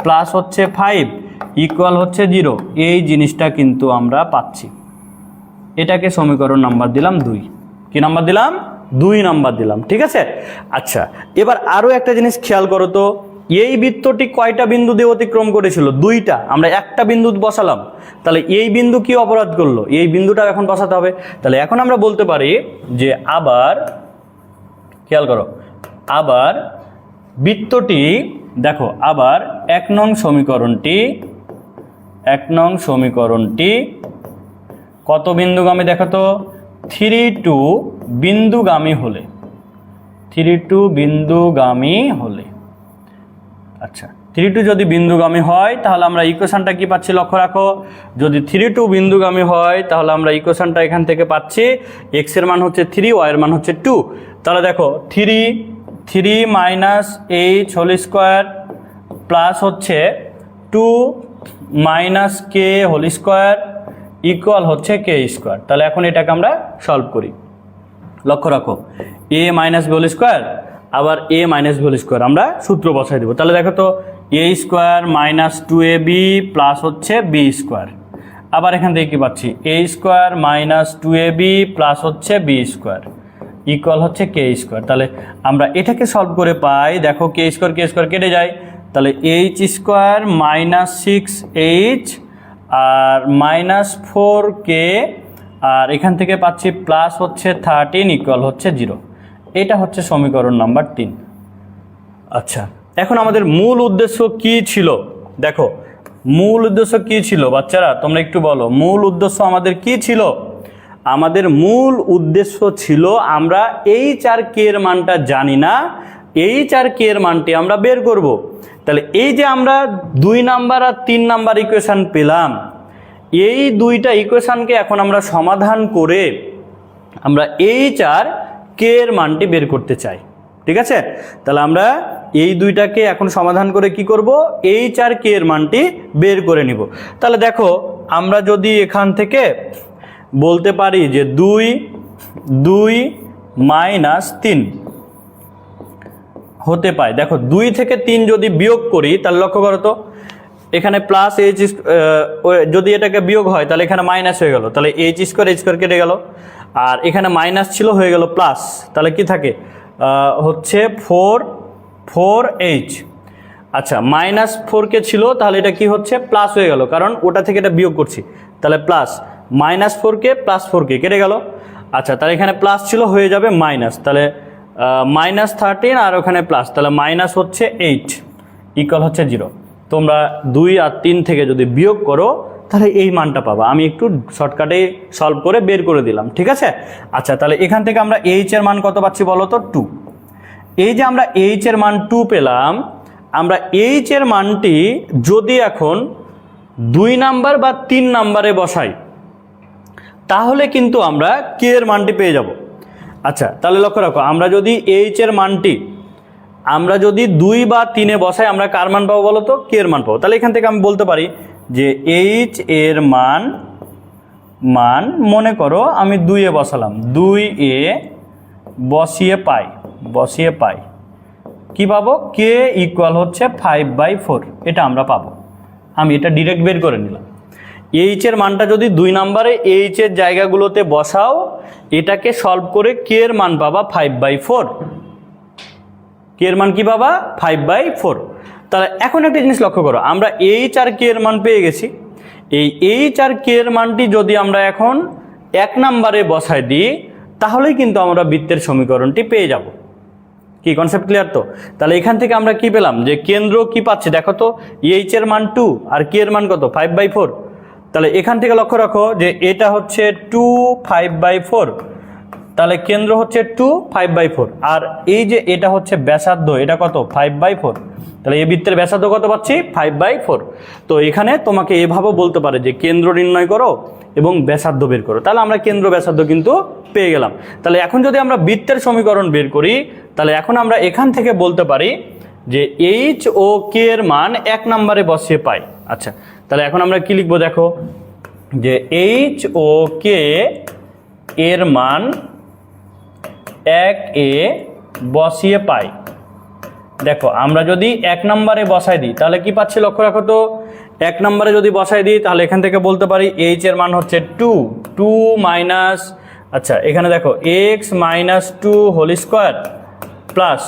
প্লাস হচ্ছে 5 ইকুয়াল হচ্ছে 0, এই জিনিসটা কিন্তু আমরা পাচ্ছি। এটাকে সমীকরণ নাম্বার দিলাম 2। কি নাম্বার দিলাম? 2 নাম্বার দিলাম। ঠিক আছে? আচ্ছা, এবার আরও একটা জিনিস খেয়াল করো তো, এই বৃত্তটি কয়টা বিন্দু দিয়ে অতিক্রম করেছিল? 2টা। আমরা একটা বিন্দু বসালাম, তাহলে এই বিন্দু কি অপরাধ করলো? এই বিন্দুটা এখন বসাতে হবে। তাহলে এখন আমরা বলতে পারি যে আবার খেয়াল করো, আবার বৃত্তটি দেখো, আবার 1 নং সমীকরণটি কত বিন্দুগামী দেখো তো? 3 2 বিন্দুগামী হলে আচ্ছা, 3 2 যদি বিন্দুগামী হয় তাহলে আমরা ইকুয়েশনটা কি পাচ্ছি লক্ষ্য রাখো, যদি 3 2 বিন্দুগামী হয় তাহলে আমরা ইকুয়েশনটা এখান থেকে পাচ্ছি x এর মান হচ্ছে 3, y এর মান হচ্ছে 2। তাহলে দেখো 3 minus h whole square plus হচ্ছে 2 minus k whole square equal হচ্ছে কে স্কোয়ার। তাহলে এখন এটাকে আমরা সলভ করি। লক্ষ্য রাখো এ মাইনাস বি হোল স্কোয়ার, আবার এ মাইনাস বি হোল স্কোয়ার আমরা সূত্র বসাই দেবো। তাহলে দেখো তো এ স্কোয়ার মাইনাস 2ab প্লাস হচ্ছে বি স্কোয়ার, আবার এখান থেকে কি পাচ্ছি এ স্কোয়ার মাইনাস 2ab প্লাস হচ্ছে বি স্কোয়ার ইকুয়াল হচ্ছে কে স্কোয়ার। তাহলে আমরা এটাকে সলভ করে পাই, দেখো কে স্কোয়ার কেটে যায়, তাহলে এইচ স্কোয়ার মাইনাস 6h আর মাইনাস 4k আর এখান থেকে পাচ্ছি প্লাস হচ্ছে 13 ইকুয়াল হচ্ছে 0। এটা হচ্ছে সমীকরণ নাম্বার 3। আচ্ছা, এখন আমাদের মূল উদ্দেশ্য কি ছিল? দেখো মূল উদ্দেশ্য কি ছিল বাচ্চারা, তোমরা একটু বলো মূল উদ্দেশ্য আমাদের কি ছিল? আমাদের মূল উদ্দেশ্য ছিল আমরা এইচ আর কে এর মানটা জানি না, এইচ আর কে এর মানটি আমরা বের করব। তাহলে এই যে আমরা 2 নাম্বার আর 3 নাম্বার ইকুয়েশান পেলাম, এই দুইটা ইকুয়েশানকে এখন আমরা সমাধান করে আমরা এইচ আর কে এর মানটি বের করতে চাই। ঠিক আছে, তাহলে আমরা এই দুইটাকে এখন সমাধান করে কি করব, এইচ আর কে এর মানটি বের করে নিব। তাহলে দেখো আমরা যদি এখান থেকে বলতে পারি যে 2 মাইনাস 3 হতে পায়, দেখো 2 থেকে 3 যদি বিয়োগ করি তাহলে লক্ষ্য করো তো এখানে প্লাস এইচ, যদি এটাকে বিয়োগ হয় তাহলে এখানে মাইনাস হয়ে গেল, তাহলে এইচ স্কোয়ার কেটে গেল, আর এখানে মাইনাস ছিল হয়ে গেল প্লাস, তাহলে কি থাকে হচ্ছে 4h। আচ্ছা মাইনাস 4কে ছিল, তাহলে এটা কি হচ্ছে প্লাস হয়ে গেল, কারণ ওটা থেকে এটা বিয়োগ করছি, তাহলে প্লাস মাইনাস 4কে প্লাস 4কে কেটে গেল। আচ্ছা তাহলে এখানে প্লাস ছিল হয়ে যাবে মাইনাস, তাহলে মাইনাস 13 আর ওখানে প্লাস, তাহলে মাইনাস হচ্ছে 8 ইকুয়াল হচ্ছে 0। তোমরা 2 আর 3 থেকে যদি বিয়োগ করো তাহলে এই মানটা পাবা। আমি একটু শর্টকাটে সলভ করে বের করে দিলাম, ঠিক আছে। আচ্ছা তাহলে এখান থেকে আমরা এইচ এর মান কত পাচ্ছি বলো তো, 2। এই যে আমরা এইচ এর মান 2 পেলাম, আমরা এইচ এর মানটি যদি এখন 2 নাম্বার বা 3 নাম্বারে বসাই তাহলে কিন্তু আমরা কে এর মানটি পেয়ে যাব। আচ্ছা তাহলে লক্ষ্য রাখো, আমরা যদি এইচ এর মানটি আমরা যদি 2 বা 3-এ বসাই আমরা কার মান পাবো বলো তো, কে এর মান পাবো। তাহলে এখান থেকে আমি বলতে পারি যে এইচ এর মান মনে করো আমি 2-এ বসালাম, 2-এ বসিয়ে পাই কি পাবো, কে ইকুয়াল হচ্ছে 5/4, এটা আমরা পাবো। আমি এটা ডিরেক্ট বের করে নিলাম। এইচ এর মানটা যদি 2 নাম্বারে এইচ এর জায়গাগুলোতে বসাও, এটাকে সলভ করে কে এর মান পাবা 5/4। কে এর মান কি পাবা 5/4। তাহলে এখন একটা জিনিস লক্ষ্য করো, আমরা এইচ আর কে এর মান পেয়ে গেছি। এই এইচ আর কে এর মানটি যদি আমরা এখন 1 নাম্বারে বসাই দিই তাহলেই কিন্তু আমরা বৃত্তের সমীকরণটি পেয়ে যাব। কি কনসেপ্ট ক্লিয়ার তো? তাহলে এখান থেকে আমরা কি পেলাম, যে কেন্দ্র কি পাচ্ছি দেখো তো, এইচ এর মান 2 আর কে এর মান কত 5/4। তাহলে এখান থেকে লক্ষ্য রাখো যে এটা হচ্ছে 2 5/4, তাহলে কেন্দ্র হচ্ছে 2 5/4, আর এই যে এটা হচ্ছে ব্যাসার্ধ, এটা কত 5/4। তাহলে এই বৃত্তের ব্যাসার্ধ কত পাচ্ছি 5/4। তো এখানে তোমাকে এভাবে বলতে পারে যে কেন্দ্র নির্ণয় করো এবং ব্যাসার্ধ বের করো, তাহলে আমরা কেন্দ্র ব্যাসার্ধ কিন্তু পেয়ে গেলাম। তাহলে এখন যদি আমরা বৃত্তের সমীকরণ বের করি তাহলে এখন আমরা এখান থেকে বলতে পারি যে এইচ ও কে এর মান 1 নম্বরে বসিয়ে পাই। আচ্ছা তাহলে এখন আমরা কি লিখবো দেখো, যে এইচ ও কে এর মান 1-এ বসিয়ে পাই। দেখো আমরা যদি 1 নম্বরে বসাই দিই তাহলে কি পাচ্ছি লক্ষ্য রাখো তো, 1 নম্বরে যদি বসাই দিই তাহলে এখান থেকে বলতে পারি এইচ এর মান হচ্ছে 2 মাইনাস, আচ্ছা এখানে দেখো x minus 2 whole square plus,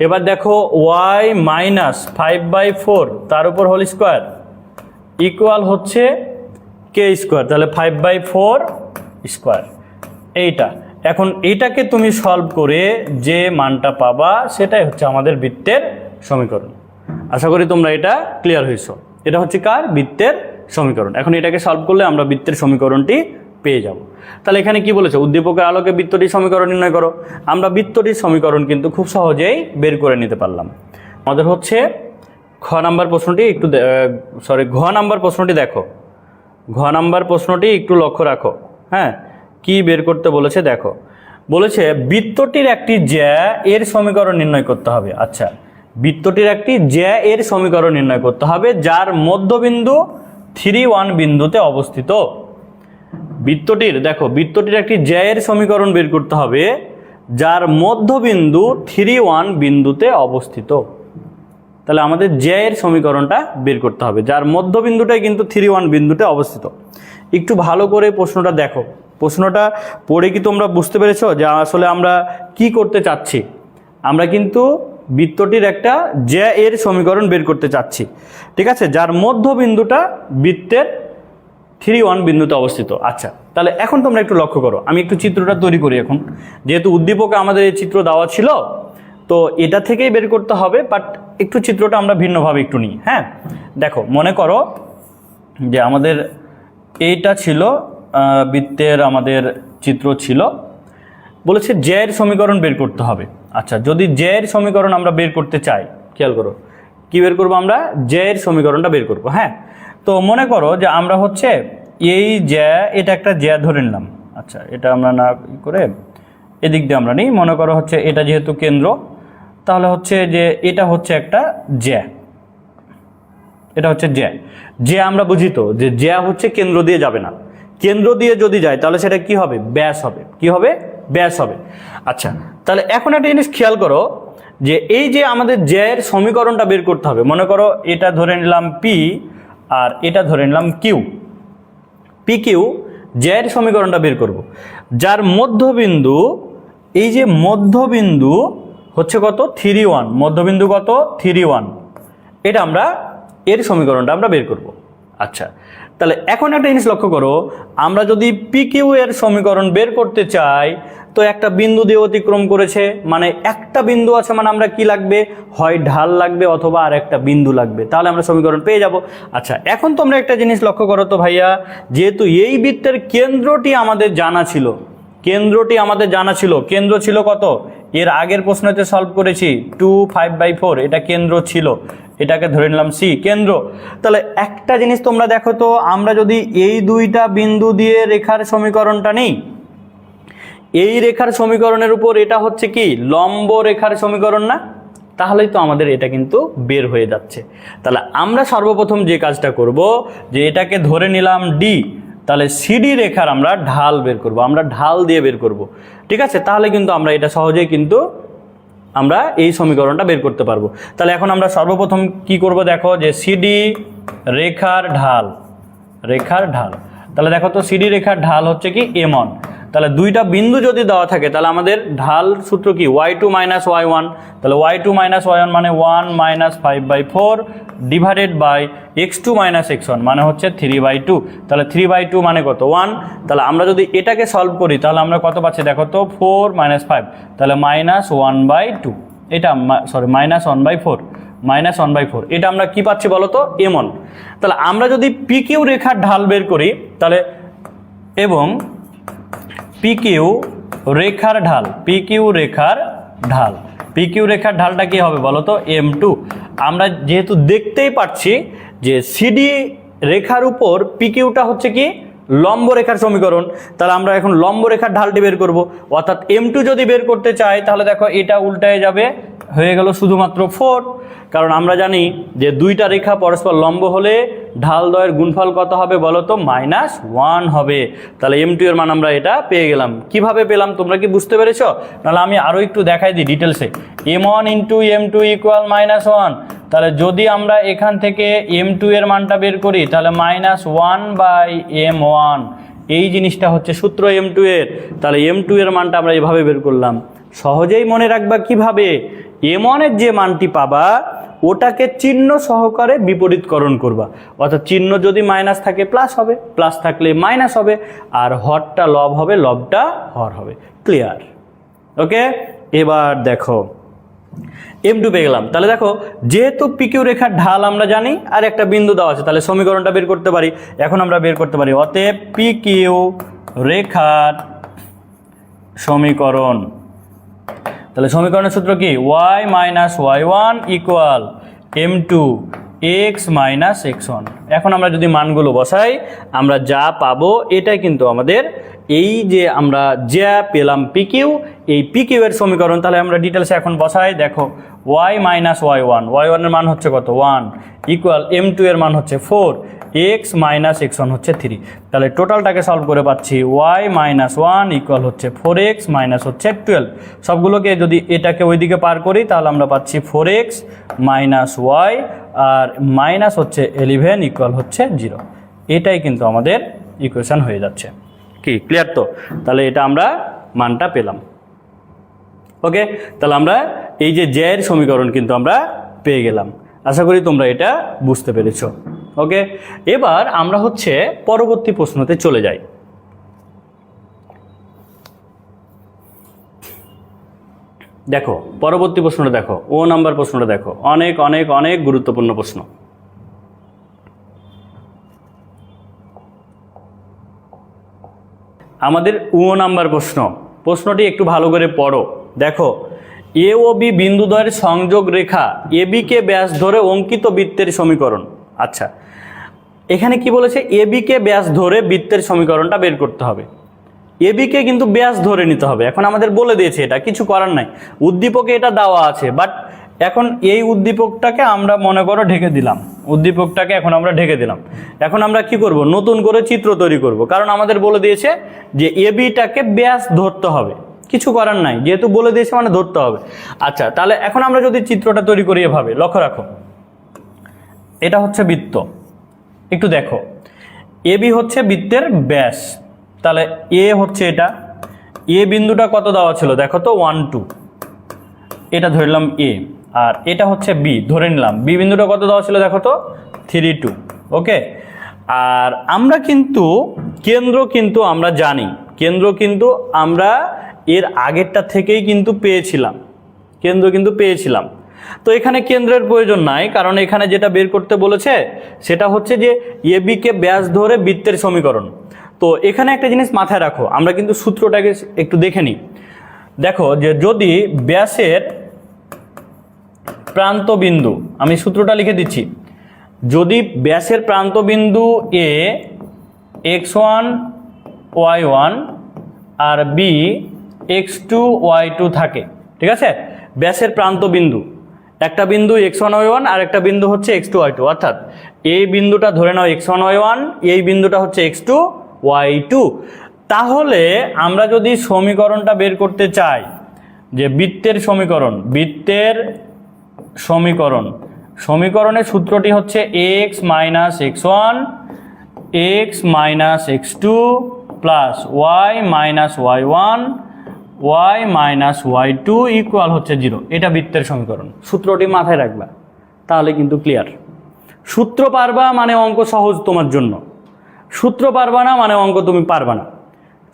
এবার দেখো ওয়াই মাইনাস 5/4 তার উপর হোল স্কোয়ার ইকুয়াল হচ্ছে কে স্কোয়ার, তাহলে 5/4 স্কোয়ার। এইটা এখন এইটাকে তুমি সলভ করে যে মানটা পাবা সেটাই হচ্ছে আমাদের বৃত্তের সমীকরণ। আশা করি তোমরা এটা ক্লিয়ার হয়েছো। এটা হচ্ছে কার, বৃত্তের সমীকরণ। এখন এটাকে সলভ করলে আমরা বৃত্তের সমীকরণটি পেয়ে যাব। তাহলে এখানে কি বলেছে, উদ্দীপকের আলোকে বৃত্তটির সমীকরণ নির্ণয় করো। আমরা বৃত্তটির সমীকরণ কিন্তু খুব সহজেই বের করে নিতে পারলাম। আমাদের হচ্ছে ঘ নাম্বার প্রশ্নটি দেখো, ঘ নাম্বার প্রশ্নটি একটু লক্ষ্য রাখো। হ্যাঁ কি বের করতে বলেছে দেখো, বলেছে বৃত্তটির একটি জ্যা এর সমীকরণ নির্ণয় করতে হবে। আচ্ছা বৃত্তটির একটি জ্যা এর সমীকরণ নির্ণয় করতে হবে যার মধ্যবিন্দু 3-1 বিন্দুতে অবস্থিত। বৃত্তটির দেখো, বৃত্তটির একটি জ্যা এর সমীকরণ বের করতে হবে যার মধ্যবিন্দু 3-1 বিন্দুতে অবস্থিত। তাহলে আমাদের জ্যা এর সমীকরণটা বের করতে হবে যার মধ্যবিন্দুটাই কিন্তু 3-1 বিন্দুতে অবস্থিত। একটু ভালো করে প্রশ্নটা দেখো, প্রশ্নটা পড়ে কি তোমরা বুঝতে পেরেছো যে আসলে আমরা কি করতে চাচ্ছি? আমরা কিন্তু বৃত্তটির একটা জ্যা এর সমীকরণ বের করতে চাচ্ছি, ঠিক আছে, যার মধ্যবিন্দুটা বৃত্তের 3-1 বিন্দুতে অবস্থিত। আচ্ছা তাহলে এখন তোমরা একটু লক্ষ্য করো, আমি একটু চিত্রটা তৈরি করি। এখন যেহেতু উদ্দীপকে আমাদের এই চিত্র দেওয়া ছিল তো এটা থেকেই বের করতে হবে, বাট একটু চিত্রটা আমরা ভিন্নভাবে একটু নিই। হ্যাঁ দেখো মনে করো যে আমাদের এইটা ছিল বৃত্তের আমাদের চিত্র ছিল, বলেছে জ্যা এর সমীকরণ বের করতে হবে। আচ্ছা, যদি জ্যা এর সমীকরণ আমরা বের করতে চাই, খেয়াল করো কি বের করব আমরা, জ্যা এর সমীকরণটা বের করব। হ্যাঁ, তো মনে করো যে আমরা হচ্ছে এই জ্যা, এটা একটা জ্যা ধরে নিলাম। আচ্ছা, এটা আমরা না করে এদিক দিয়ে আমরা নিই। মনে করো হচ্ছে এটা যেহেতু কেন্দ্র, তাহলে হচ্ছে যে এটা হচ্ছে একটা জ্যা, এটা হচ্ছে জ্যা। জ্যা আমরা বুঝি তো যে জ্যা হচ্ছে কেন্দ্র দিয়ে যাবে না, কেন্দ্র দিয়ে যদি যায় তাহলে সেটা কি হবে, ব্যাস হবে। কি হবে, ব্যাস হবে। আচ্ছা, তাহলে এখন একটা জিনিস খেয়াল করো যে এই যে আমাদের জ্যা এর সমীকরণটা বের করতে হবে। মনে করো এটা ধরে নিলাম পি আর এটা ধরে নিলাম কিউ। পি কিউ জ্যা এর সমীকরণটা বের করব, যার মধ্যবিন্দু, এই যে মধ্যবিন্দু হচ্ছে কত 3 1, মধ্যবিন্দু কত 3 1, এটা আমরা এর সমীকরণটা আমরা বের করব। আচ্ছা, তাহলে এখন একটা জিনিস লক্ষ্য করো, আমরা যদি পি কিউ এর সমীকরণ বের করতে চাই তো একটা বিন্দু দিয়ে অতিক্রম করেছে, মানে একটা বিন্দু আছে, মানে আমরা কি লাগবে, হয় ঢাল লাগবে অথবা আর একটা বিন্দু লাগবে, তাহলে আমরা সমীকরণ পেয়ে যাব। আচ্ছা, এখন তোমরা একটা জিনিস লক্ষ্য করো তো ভাইয়া, যেহেতু এই বৃত্তের কেন্দ্রটি আমাদের জানা ছিল, কেন্দ্রটি আমাদের জানা ছিল, কেন্দ্র ছিল কত, এর আগের প্রশ্নতে সলভ করেছি 2 5/4, এটা কেন্দ্র ছিল, এটাকে ধরে নিলাম সি কেন্দ্র। তাহলে একটা জিনিস তোমরা দেখো তো, আমরা যদি এই দুইটা বিন্দু দিয়ে রেখার সমীকরণটা নিই, এই রেখার সমীকরণের উপর এটা হচ্ছে কি লম্ব রেখার সমীকরণ না, তাহলেই তো আমাদের এটা কিন্তু বের হয়ে যাচ্ছে। তাহলে আমরা সর্বপ্রথম যে কাজটা করব, যে এটাকে ধরে নিলাম ডি, তাহলে সিডি রেখার আমরা ঢাল বের করব, আমরা ঢাল দিয়ে বের করব। ঠিক আছে, তাহলে কিন্তু আমরা এটা সহজেই কিন্তু আমরা এই সমীকরণটা বের করতে পারবো। তাহলে এখন আমরা সর্বপ্রথম কি করব, দেখো যে সিডি রেখার ঢাল, রেখার ঢাল, তাহলে দেখো তো সিডি রেখার ঢাল হচ্ছে কি m1। তাহলে দুইটা বিন্দু যদি দেওয়া থাকে তাহলে আমাদের ঢাল সূত্র কি y2 - y1, তাহলে y2 - y1 মানে 1 - 5/4 ডিভাইডেড বাই x2 - x1 মানে হচ্ছে 3/2, তাহলে 3/2 মানে কত 1। তাহলে আমরা যদি এটাকে সলভ করি তাহলে আমরা কত পাচ্ছি, দেখো তো 4 - 5, তাহলে -1/2, এটা সরি -1/4, -1/4, এটা আমরা কি পাচ্ছি বলো তো m1। তাহলে আমরা যদি PQ রেখার ঢাল বের করি তাহলে, এবং PQ রেখার ঢাল, PQ রেখার ঢাল, PQ রেখার ঢালটা কি হবে বলো তো m2। আমরা যেহেতু দেখতেই পাচ্ছি যে CD রেখার উপর PQটা হচ্ছে কি লম্ব রেখার সমীকরণ, তাহলে আমরা এখন লম্ব রেখার ঢালটি বের করব। অর্থাৎ m2 যদি বের করতে চাই তাহলে দেখো এটা উল্টায় যাবে, হয়ে গেল শুধুমাত্র 4, কারণ আমরা জানি যে দুইটা রেখা পরস্পর লম্ব হলে ঢাল দ্বয়ের গুণফল কত হবে বলো তো -1 হবে। তাহলে m2 এর মান আমরা এটা পেয়ে গেলাম। কিভাবে পেলাম তোমরা কি বুঝতে পেরেছো? তাহলে আমি আরো একটু দেখাই দিই ডিটেলসে। m1 × m2 = -1, তাহলে যদি আমরা এখান থেকে m2 এর মানটা বের করি তাহলে -1/m1, এই জিনিসটা হচ্ছে সূত্র m2 এর। তাহলে m2 এর মানটা আমরা এভাবে বের করলাম। সহজেই মনে রাখবা কিভাবে, m1 এর যে মানটি পাবা ওটাকে চিহ্ন সহকারে বিপরীতকরণ করবা, অর্থাৎ চিহ্ন যদি মাইনাস থাকে প্লাস হবে, প্লাস থাকলে মাইনাস হবে, আর হরটা লব হবে, লবটা হর হবে। ক্লিয়ার? ওকে, এবার দেখো m2 পেয়ে গেলাম। তাহলে দেখো যেহেতু PQ রেখার ঢাল আমরা জানি আর একটা বিন্দু দেওয়া আছে, তাহলে সমীকরণটা বের করতে পারি। এখন আমরা বের করতে পারি, অতএব PQ রেখার সমীকরণ, তাহলে সমীকরণের সূত্র কি y - y1 = m2 x - x1। এখন আমরা যদি মানগুলো বসাই আমরা যা পাবো এটাই কিন্তু আমাদের এই যে আমরা যা পেলাম PQ, এই PQ এর সমীকরণ। তাহলে আমরা ডিটেলসে এখন বসাই, দেখো y - y1, y1 এর মান হচ্ছে কত 1 = m2 এর মান হচ্ছে 4, x - x1 হচ্ছে 3। তাহলে টোটালটাকে সলভ করে পাচ্ছি y - 1 = হচ্ছে 4x - হচ্ছে 12। সবগুলোকে যদি এটাকে ওইদিকে পার করি তাহলে আমরা পাচ্ছি 4x - y আর মাইনাস হচ্ছে 11 = হচ্ছে 0। এটাই কিন্তু আমাদের ইকুয়েশন হয়ে যাচ্ছে। কি ক্লিয়ার তো? তাহলে এটা আমরা মানটা পেলাম। ওকে, তাহলে আমরা এই যে জ্যা এর সমীকরণ কিন্তু আমরা পেয়ে গেলাম। আশা করি তোমরা এটা বুঝতে পেরেছো। ওকে, এবার আমরা হচ্ছে পরবর্তী প্রশ্নতে চলে যাই। দেখো পরবর্তী প্রশ্নটা দেখো, ও নাম্বার প্রশ্নটা দেখো, অনেক অনেক অনেক গুরুত্বপূর্ণ প্রশ্ন। আমাদের ও নাম্বার প্রশ্ন, প্রশ্নটি একটু ভালো করে পড়ো। দেখো, এ ও বি বিন্দুদ্বয়ের সংযোগ রেখা এবি কে ব্যাস ধরে অঙ্কিত বৃত্তের সমীকরণ। আচ্ছা, এখানে কি বলেছে? এবি কে ব্যাস ধরে বৃত্তের সমীকরণটা বের করতে হবে। এবি কে কিন্তু ব্যাস ধরে নিতে হবে। এখন আমাদের বলে দিয়েছে, এটা কিছু করার নাই, উদ্দীপকে এটা দেওয়া আছে। বাট এখন এই উদ্দীপকটাকে আমরা মনে করো ঢেকে দিলাম, উদ্দীপকটাকে এখন আমরা ঢেকে দিলাম। এখন আমরা কি করব? নতুন করে চিত্র তৈরি করব, কারণ আমাদের বলে দিয়েছে যে এবিটাকে ব্যাস ধরতে হবে। কিছু করার নাই, যেহেতু বলে দিয়েছে মানে ধরতে হবে। আচ্ছা, তাহলে এখন আমরা যদি চিত্রটা তৈরি করি এভাবে, লক্ষ্য রাখো, এটা হচ্ছে বৃত্ত। একটু দেখো, এবি হচ্ছে বৃত্তের ব্যাস। তাহলে এ হচ্ছে এটা, এ বিন্দুটা কত দেওয়া ছিল দেখো তো, 1 2, এটা ধরলাম এ। আর এটা হচ্ছে বি, ধরে নিলাম বি বিন্দুটা কত দেওয়া ছিল দেখো তো, 3 2। ওকে, আর আমরা কিন্তু কেন্দ্র কিন্তু আমরা জানি, কেন্দ্র কিন্তু আমরা এর আগেরটা থেকেই কিন্তু পেয়েছিলাম, কেন্দ্র কিন্তু পেয়েছিলাম। তো এখানে কেন্দ্রের প্রয়োজন নাই, কারণ এখানে যেটা বের করতে বলেছে সেটা হচ্ছে যে এবি কে ব্যাস ধরে বৃত্তের সমীকরণ। তো এখানে একটা জিনিস মাথায় রাখো, আমরা কিন্তু সূত্রটাকে একটু দেখে নিই। দেখো, যে যদি ব্যাসের প্রান্ত বিন্দু, আমি সূত্রটা লিখে দিচ্ছি, যদি ব্যাসের প্রান্ত বিন্দু এ x1 y1 আর বি x2 y2 থাকে, ঠিক আছে? ব্যাসের প্রান্ত বিন্দু, একটা বিন্দু x1 y1 আর একটা বিন্দু হচ্ছে x2 y2, অর্থাৎ এই বিন্দুটা ধরে নাও x1 y1, এই বিন্দুটা হচ্ছে x2 y2। তাহলে আমরা যদি সমীকরণটা বের করতে চাই, যে বৃত্তের সমীকরণ, বৃত্তের সমীকরণ, সমীকরণের সূত্রটি হচ্ছে x minus x1 x minus x2 plus y minus y1 y minus y2 equal হচ্ছে 0। এটা বৃত্তের সমীকরণ। সূত্রটি মাথায় রাখবা, তাহলে কিন্তু ক্লিয়ার। সূত্র পারবা মানে অঙ্ক সহজ তোমার জন্য, সূত্র পারবা না মানে অঙ্ক তুমি পারবা না।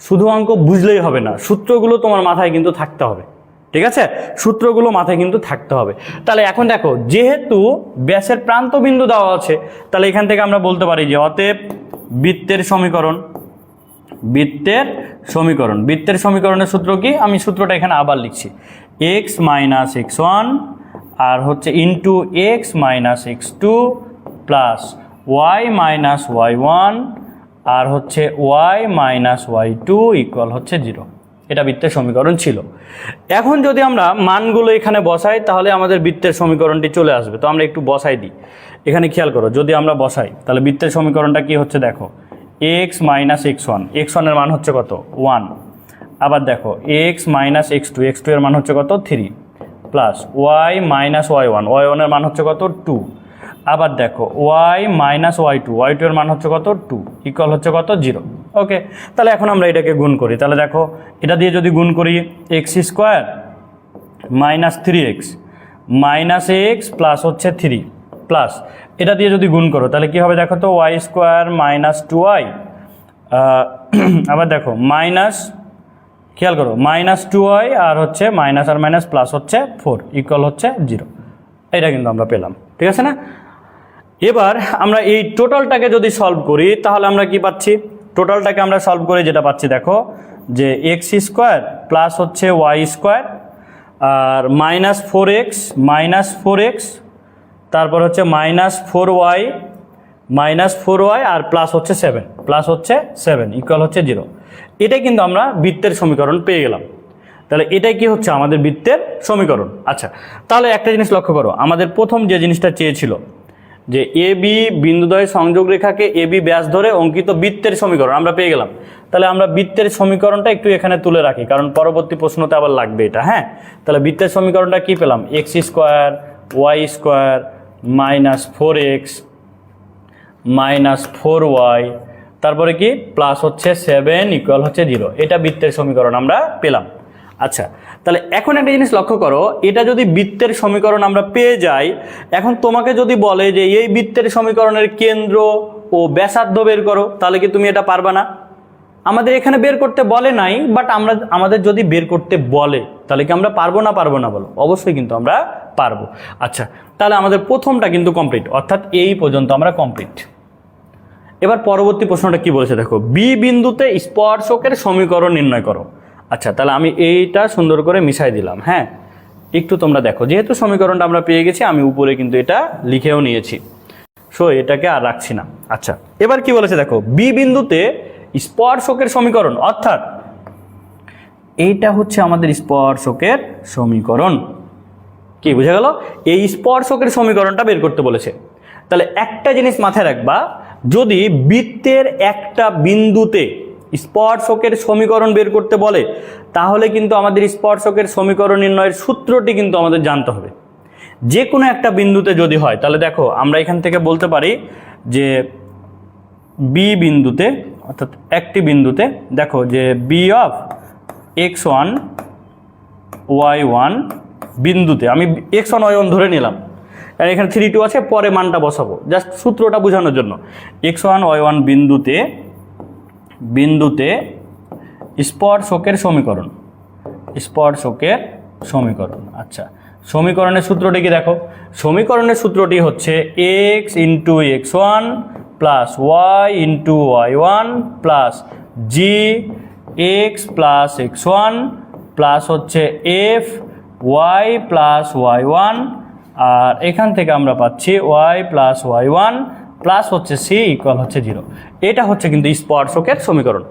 শুধু অঙ্ক বুঝলেই হবে না, সূত্রগুলো তোমার মাথায় কিন্তু থাকতে হবে, ঠিক আছে? সূত্রগুলো মাথায় কিন্তু থাকতে হবে। তাহলে এখন দেখো, যেহেতু ব্যাসের প্রান্ত বিন্দু দেওয়া আছে, তাহলে এখান থেকে আমরা বলতে পারি যে অতএব বৃত্তের সমীকরণ, বৃত্তের সমীকরণ, বৃত্তের সমীকরণের সূত্র কি? আমি সূত্রটা এখানে আবার লিখছি, x মাইনাস x1 আর হচ্ছে into x minus x2 plus y minus y1 আর হচ্ছে y মাইনাস y2 ইকুয়াল হচ্ছে 0। এটা বৃত্তের সমীকরণ ছিল। এখন যদি আমরা মানগুলো এখানে বসাই, তাহলে আমাদের বৃত্তের সমীকরণটি চলে আসবে। তো আমরা একটু বসাই দিই। এখানে খেয়াল করো, যদি আমরা বসাই তাহলে বৃত্তের সমীকরণটা কি হচ্ছে দেখো, x মাইনাস x1, x1 এর মান হচ্ছে কত 1। আবার দেখো x মাইনাস x2, x2 এর মান হচ্ছে কত 3 plus y minus y1, y1 এর মান হচ্ছে কত 2। আবার দেখো y মাইনাস y2, y2 এর মান হচ্ছে কত 2 ইকুয়াল হচ্ছে কত 0। ওকে, তাহলে এখন আমরা এটাকে গুণ করি। তাহলে দেখো, এটা দিয়ে যদি গুণ করি, x square minus 3x minus x plus হচ্ছে 3 প্লাস এটা দিয়ে যদি গুণ করো, তাহলে কি হবে দেখো তো, y স্কোয়ার মাইনাস 2y, আবার দেখো মাইনাস, খেয়াল করো, মাইনাস 2y আর হচ্ছে মাইনাস আর মাইনাস প্লাস হচ্ছে 4 ইকুয়াল হচ্ছে 0। এটা কিন্তু আমরা পেলাম, ঠিক আছে না? এবার আমরা এই টোটালটাকে যদি সলভ করি, তাহলে আমরা কি পাচ্ছি? টোটালটাকে আমরা সলভ করে যেটা পাচ্ছি দেখো, যে এক্স স্কোয়ার প্লাস হচ্ছে ওয়াই স্কোয়ার আর মাইনাস 4x তারপর হচ্ছে মাইনাস 4y আর প্লাস হচ্ছে 7 ইকুয়াল হচ্ছে 0। এটাই কিন্তু আমরা বৃত্তের সমীকরণ পেয়ে গেলাম। তাহলে এটাই কি হচ্ছে আমাদের বৃত্তের সমীকরণ। আচ্ছা, তাহলে একটা জিনিস লক্ষ্য করো, আমাদের প্রথম যে জিনিসটা চেয়েছিল যে এ বি বিন্দুদ্বয় সংযোগ রেখাকে এ বি ব্যাস ধরে অঙ্কিত বৃত্তের সমীকরণ আমরা পেয়ে গেলাম। তাহলে আমরা বৃত্তের সমীকরণটা একটু এখানে তুলে রাখি, কারণ পরবর্তী প্রশ্নতে আবার লাগবে এটা। হ্যাঁ, তাহলে বৃত্তের সমীকরণটা কি পেলাম? X square y square minus 4x minus 4y তারপরে কি প্লাস হচ্ছে 7 ইকুয়াল হচ্ছে 0। এটা বৃত্তের সমীকরণ আমরা পেলাম। আচ্ছা, তাহলে এখন একটা জিনিস লক্ষ্য করো, এটা যদি বৃত্তের সমীকরণ আমরা পেয়ে যাই, এখন তোমাকে যদি বলে যে এই বৃত্তের সমীকরণের কেন্দ্র ও ব্যাসার্ধ বের করো, তাহলে কি তুমি এটা পারবা না? আমাদের এখানে বের করতে বলে নাই, বাট আমাদের যদি বের করতে বলে, তাহলে কি আমরা পারবো না বলো? অবশ্যই কিন্তু আমরা পারবো। আচ্ছা, তাহলে আমাদের প্রথমটা কিন্তু কমপ্লিট, অর্থাৎ এই পর্যন্ত আমরা কমপ্লিট। এবার পরবর্তী প্রশ্নটা কি বলেছে দেখো, বি বিন্দুতে স্পর্শকের সমীকরণ নির্ণয় করো। আচ্ছা, তাহলে আমি এইটা সুন্দর করে মিশাই দিলাম। হ্যাঁ, একটু তোমরা দেখো, যেহেতু সমীকরণটা আমরা পেয়ে গেছি, আমি উপরে কিন্তু এটা লিখেও নিয়েছি, সো এটাকে আর রাখছি না। আচ্ছা, এবার কি বলেছে দেখো, বি বিন্দুতে স্পর্শকের সমীকরণ, অর্থাৎ এইটা হচ্ছে আমাদের স্পর্শকের সমীকরণ। কি বুঝা গেল? এই স্পর্শকের সমীকরণটা বের করতে বলেছে। তাহলে একটা জিনিস মাথায় রাখবা, যদি বৃত্তের একটা বিন্দুতে স্পর্শকের সমীকরণ বের করতে বলে, তাহলে কিন্তু আমাদের স্পর্শকের সমীকরণ নির্ণয়ের সূত্রটি কিন্তু আমাদের জানতে হবে। যে কোনো একটা বিন্দুতে যদি হয়, তাহলে দেখো আমরা এখান থেকে বলতে পারি যে বি বিন্দুতে, অর্থাৎ একটি বিন্দুতে দেখো যে বি অফ x1 y1 বিন্দুতে, আমি x1 y1 ধরে নিলাম, আর এখানে 3 2 আছে, পরে মানটা বসাবো জাস্ট সূত্রটা বোঝানোর জন্য। x1 y1 বিন্দুতে স্পর্শকের সমীকরণ, স্পর্শকের সমীকরণ। আচ্ছা, সমীকরণের সূত্রটি কি দেখো, সমীকরণের সূত্রটি হচ্ছে x into x1 plus y into y1 plus g x plus x1 plus হচ্ছে f y প্লাস y1, আর এখান থেকে আমরা পাচ্ছি y প্লাস y1 প্লাস হচ্ছে c ইকুয়াল হচ্ছে 0। এটা হচ্ছে কিন্তু স্পর্শকের সমীকরণ।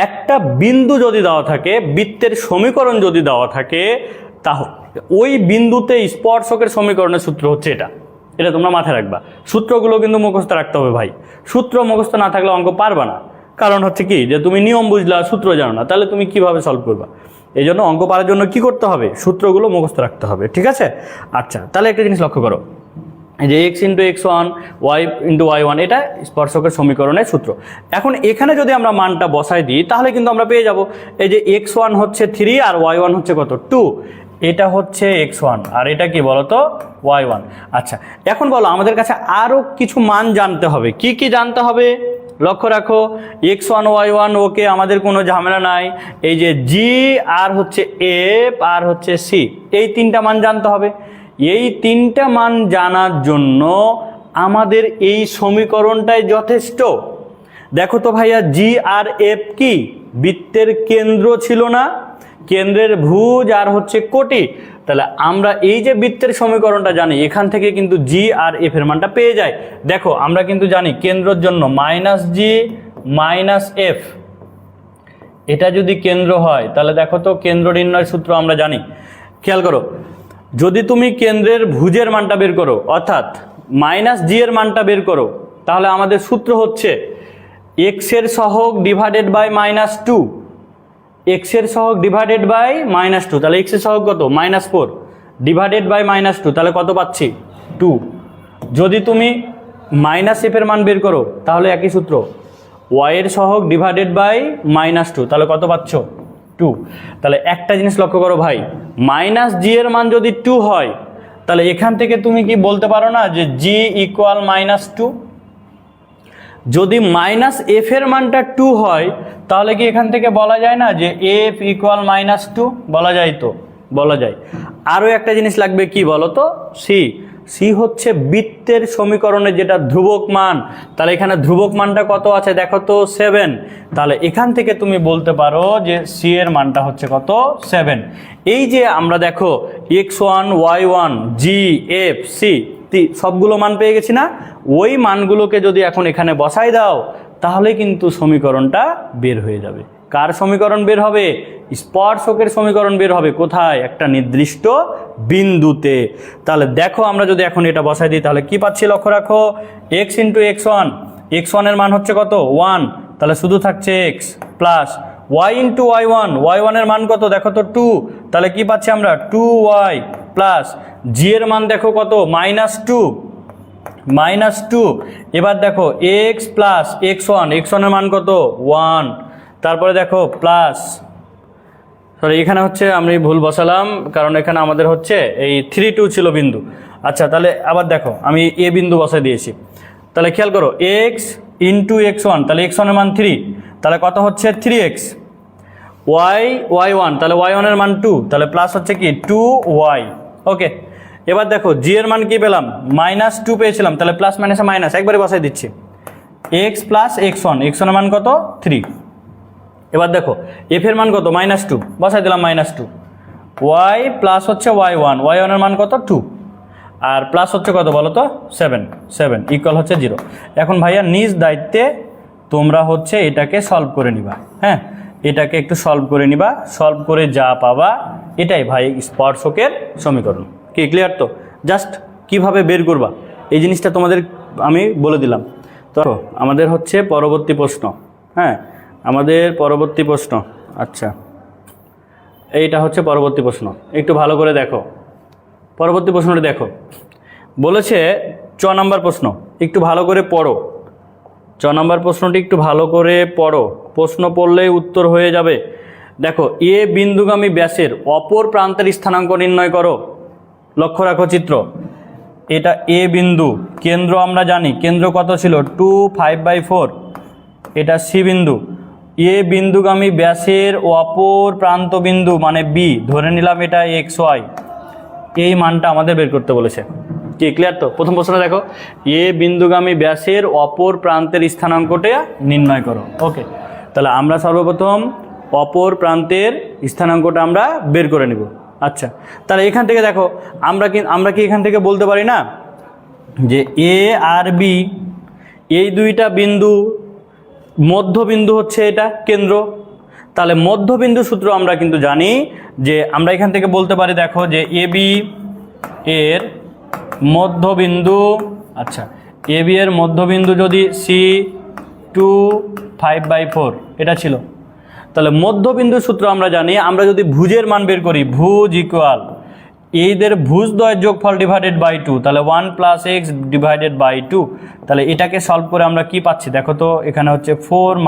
একটা বিন্দু যদি দেওয়া থাকে, বৃত্তের সমীকরণ যদি দেওয়া থাকে, তাহলে ওই বিন্দুতে স্পর্শকের সমীকরণের সূত্র হচ্ছে এটা। এটা তোমরা মাথায় রাখবা। সূত্রগুলো কিন্তু মুখস্থ রাখতে হবে ভাই, সূত্র মুখস্থ না থাকলে অঙ্ক পারবা না। কারণ হচ্ছে কি, যে তুমি নিয়ম বুঝলা, সূত্র জানো না, তাহলে তুমি কিভাবে সলভ করবা? এই জন্য অঙ্ক পারার জন্য কি করতে হবে, সূত্রগুলো মুখস্থ রাখতে হবে, ঠিক আছে? আচ্ছা, তাহলে একটা জিনিস লক্ষ্য করো, এই যে x into x1 y into y1 এটা স্পর্শকের সমীকরণের সূত্র। এখন এখানে যদি আমরা মানটা বসাই দিই, তাহলে কিন্তু আমরা পেয়ে যাব এই যে x1 হচ্ছে 3 আর y1 হচ্ছে কত 2, এটা হচ্ছে x1 আর এটা কি বলতো y1। আচ্ছা, এখন বলো আমাদের কাছে আরও কিছু মান জানতে হবে। কি কি জানতে হবে লক্ষ্য রাখো, x1 y1 ওকে, আমাদের কোনো ঝামেলা নাই। এই যে g আর হচ্ছে f আর হচ্ছে c, এই তিনটা মান জানতে হবে। এই তিনটা মান জানার জন্য আমাদের এই সমীকরণটাই যথেষ্ট। দেখো তো ভাইয়া, জি আর এফ কি বৃত্তের কেন্দ্র ছিল না, কেন্দ্রের ভুজ আর হচ্ছে কোটি। তাহলে আমরা এই যে বৃত্তের সমীকরণটা জানি, এখান থেকে কিন্তু জি আর এফ এর মানটা পেয়ে যায়। দেখো আমরা কিন্তু জানি কেন্দ্রের জন্য মাইনাস জি মাইনাস এফ, এটা যদি কেন্দ্র হয় তাহলে দেখো তো কেন্দ্র নির্ণয়ের সূত্র আমরা জানি। খেয়াল করো, যদি তুমি কেন্দ্রের ভুজের মানটা বের করো, অর্থাৎ মাইনাস জি এর মানটা বের করো, তাহলে আমাদের সূত্র হচ্ছে এক্স এর সহগ ডিভাইডেড বাই -2, এক্স এর সহগ ডিভাইডেড বাই -2, তাহলে এক্স এর সহগ কত -4 ডিভাইডেড বাই -2, তাহলে কত পাচ্ছি 2। যদি তুমি মাইনাস এফ এর মান বের করো, তাহলে একই সূত্র, ওয়াই এর সহগ ডিভাইডেড বাই -2, তাহলে কত পাচ্ছ 2। তাহলে একটা জিনিস লক্ষ্য করো ভাই, মাইনাস জি এর মান যদি 2 হয়, তাহলে এখান থেকে তুমি কি বলতে পারো না যে জি ইকুয়াল -2? যদি মাইনাস এফ এর মানটা 2 হয়, তাহলে কি এখান থেকে বলা যায় না যে এফ ইকুয়াল -2? বলা যায় তো, বলা যায়। আরও একটা জিনিস লাগবে, কি বলো তো, সি। সি হচ্ছে বৃত্তের সমীকরণের যেটা ধ্রুবক মান, তাহলে এখানে ধ্রুবক মানটা কত আছে দেখো তো 7, তাহলে এখান থেকে তুমি বলতে পারো যে সি এর মানটা হচ্ছে কত 7। এই যে আমরা দেখো x1 y1 g f c সবগুলো মান পেয়ে গেছি না, ওই মানগুলোকে যদি এখন এখানে বসাই দাও, তাহলে কিন্তু সমীকরণটা বের হয়ে যাবে। কার সমীকরণ বের হবে? স্পর্শকের সমীকরণ বের হবে। কোথায়? একটা নির্দিষ্ট বিন্দুতে। তাহলে দেখো আমরা যদি এখন এটা বসাই দিই, তাহলে কি পাচ্ছি লক্ষ্য রাখো, x ইন্টু x1, x1 এর মান হচ্ছে কত 1, তাহলে শুধু থাকছে x plus y into y1, y1 এর মান কত দেখো তো 2, তাহলে কি পাচ্ছি আমরা 2y প্লাস g এর মান দেখো কত -2। এবার দেখো x প্লাস x1 এর মান কত 1, তারপরে দেখো প্লাস, সরি এখানে হচ্ছে আমি ভুল বসালাম, কারণ এখানে আমাদের হচ্ছে এই 3 2 ছিল বিন্দু। আচ্ছা, তাহলে আবার দেখো আমি এ বিন্দু বসাই দিয়েছি। তাহলে খেয়াল করো x ইন্টু x1, তাহলে x1 এর মান 3, তাহলে কত হচ্ছে 3x, y1, তাহলে y1 এর মান 2, তাহলে প্লাস হচ্ছে কি 2y। ওকে, এবার দেখো জি এর মান কি পেলাম -2 পেয়েছিলাম, তাহলে প্লাস মাইনাসে মাইনাস একবারে বসাই দিচ্ছি, x প্লাস x1 এর মান কত 3। এবার দেখো এফ এর মান কত -2, বসাই দিলাম -2, ওয়াই প্লাস হচ্ছে y1, y1 এর মান কত 2, আর প্লাস হচ্ছে কত বলো তো 7 ইকুয়াল হচ্ছে 0। এখন ভাইয়া নিজ দায়িত্বে তোমরা হচ্ছে এটাকে সলভ করে নিবা, হ্যাঁ এটাকে একটু সলভ করে নিবা, সলভ করে যা পাবা এটাই ভাই স্পর্শকের সমীকরণ। কি ক্লিয়ার? তো জাস্ট কিভাবে বের করবা এই জিনিসটা তোমাদের আমি বলে দিলাম। তো আমাদের হচ্ছে পরবর্তী প্রশ্ন, হ্যাঁ আমাদের পরবর্তী প্রশ্ন, আচ্ছা এইটা হচ্ছে পরবর্তী প্রশ্ন, একটু ভালো করে দেখো পরবর্তী প্রশ্নটা দেখো। বলেছে 6 নম্বর প্রশ্ন, একটু ভালো করে পড়ো 6 নম্বর প্রশ্নটি একটু ভালো করে পড়ো, প্রশ্ন পড়লেই উত্তর হয়ে যাবে। দেখো এ বিন্দুগামী ব্যাসের অপর প্রান্তের স্থানাঙ্ক নির্ণয় করো। লক্ষ্য রাখো চিত্র, এটা এ বিন্দু, কেন্দ্র আমরা জানি কেন্দ্র কত ছিল 2 5/4, এটা সি বিন্দু। এ বিন্দুগামী ব্যাসের অপর প্রান্ত বিন্দু মানে বি, ধরে নিলাম এটা XY, এই মানটা আমাদের বের করতে বলেছে। কি ক্লিয়ার? তো প্রথম প্রশ্নটা দেখো, এ বিন্দুগামী ব্যাসের অপর প্রান্তের স্থানাঙ্কটা নির্ণয় করো। ওকে, তাহলে আমরা সর্বপ্রথম অপর প্রান্তের স্থানাঙ্কটা আমরা বের করে নেব। আচ্ছা, তাহলে এখান থেকে দেখো আমরা কি এখান থেকে বলতে পারি না যে এ আর বি এই দুইটা বিন্দু, মধ্যবিন্দু হচ্ছে এটা কেন্দ্র, তাহলে মধ্যবিন্দু সূত্র আমরা কিন্তু জানি যে আমরা এখান থেকে বলতে পারি দেখো যে এ বি এর মধ্যবিন্দু, আচ্ছা এ বি এর মধ্যবিন্দু যদি সি 2 5/4 এটা ছিল, তাহলে মধ্যবিন্দু সূত্র আমরা জানি, আমরা যদি ভুজের মান বের করি, ভুজ ইকুয়াল এইদের ভুজদ্বয়ের যোগফল ডিভাইডেড বাই 2, তাহলে 1 + x ডিভাইডেড বাই 2। তাহলে এটাকে সলভ করে আমরা কি পাচ্ছি দেখো তো, এখানে হচ্ছে 4 -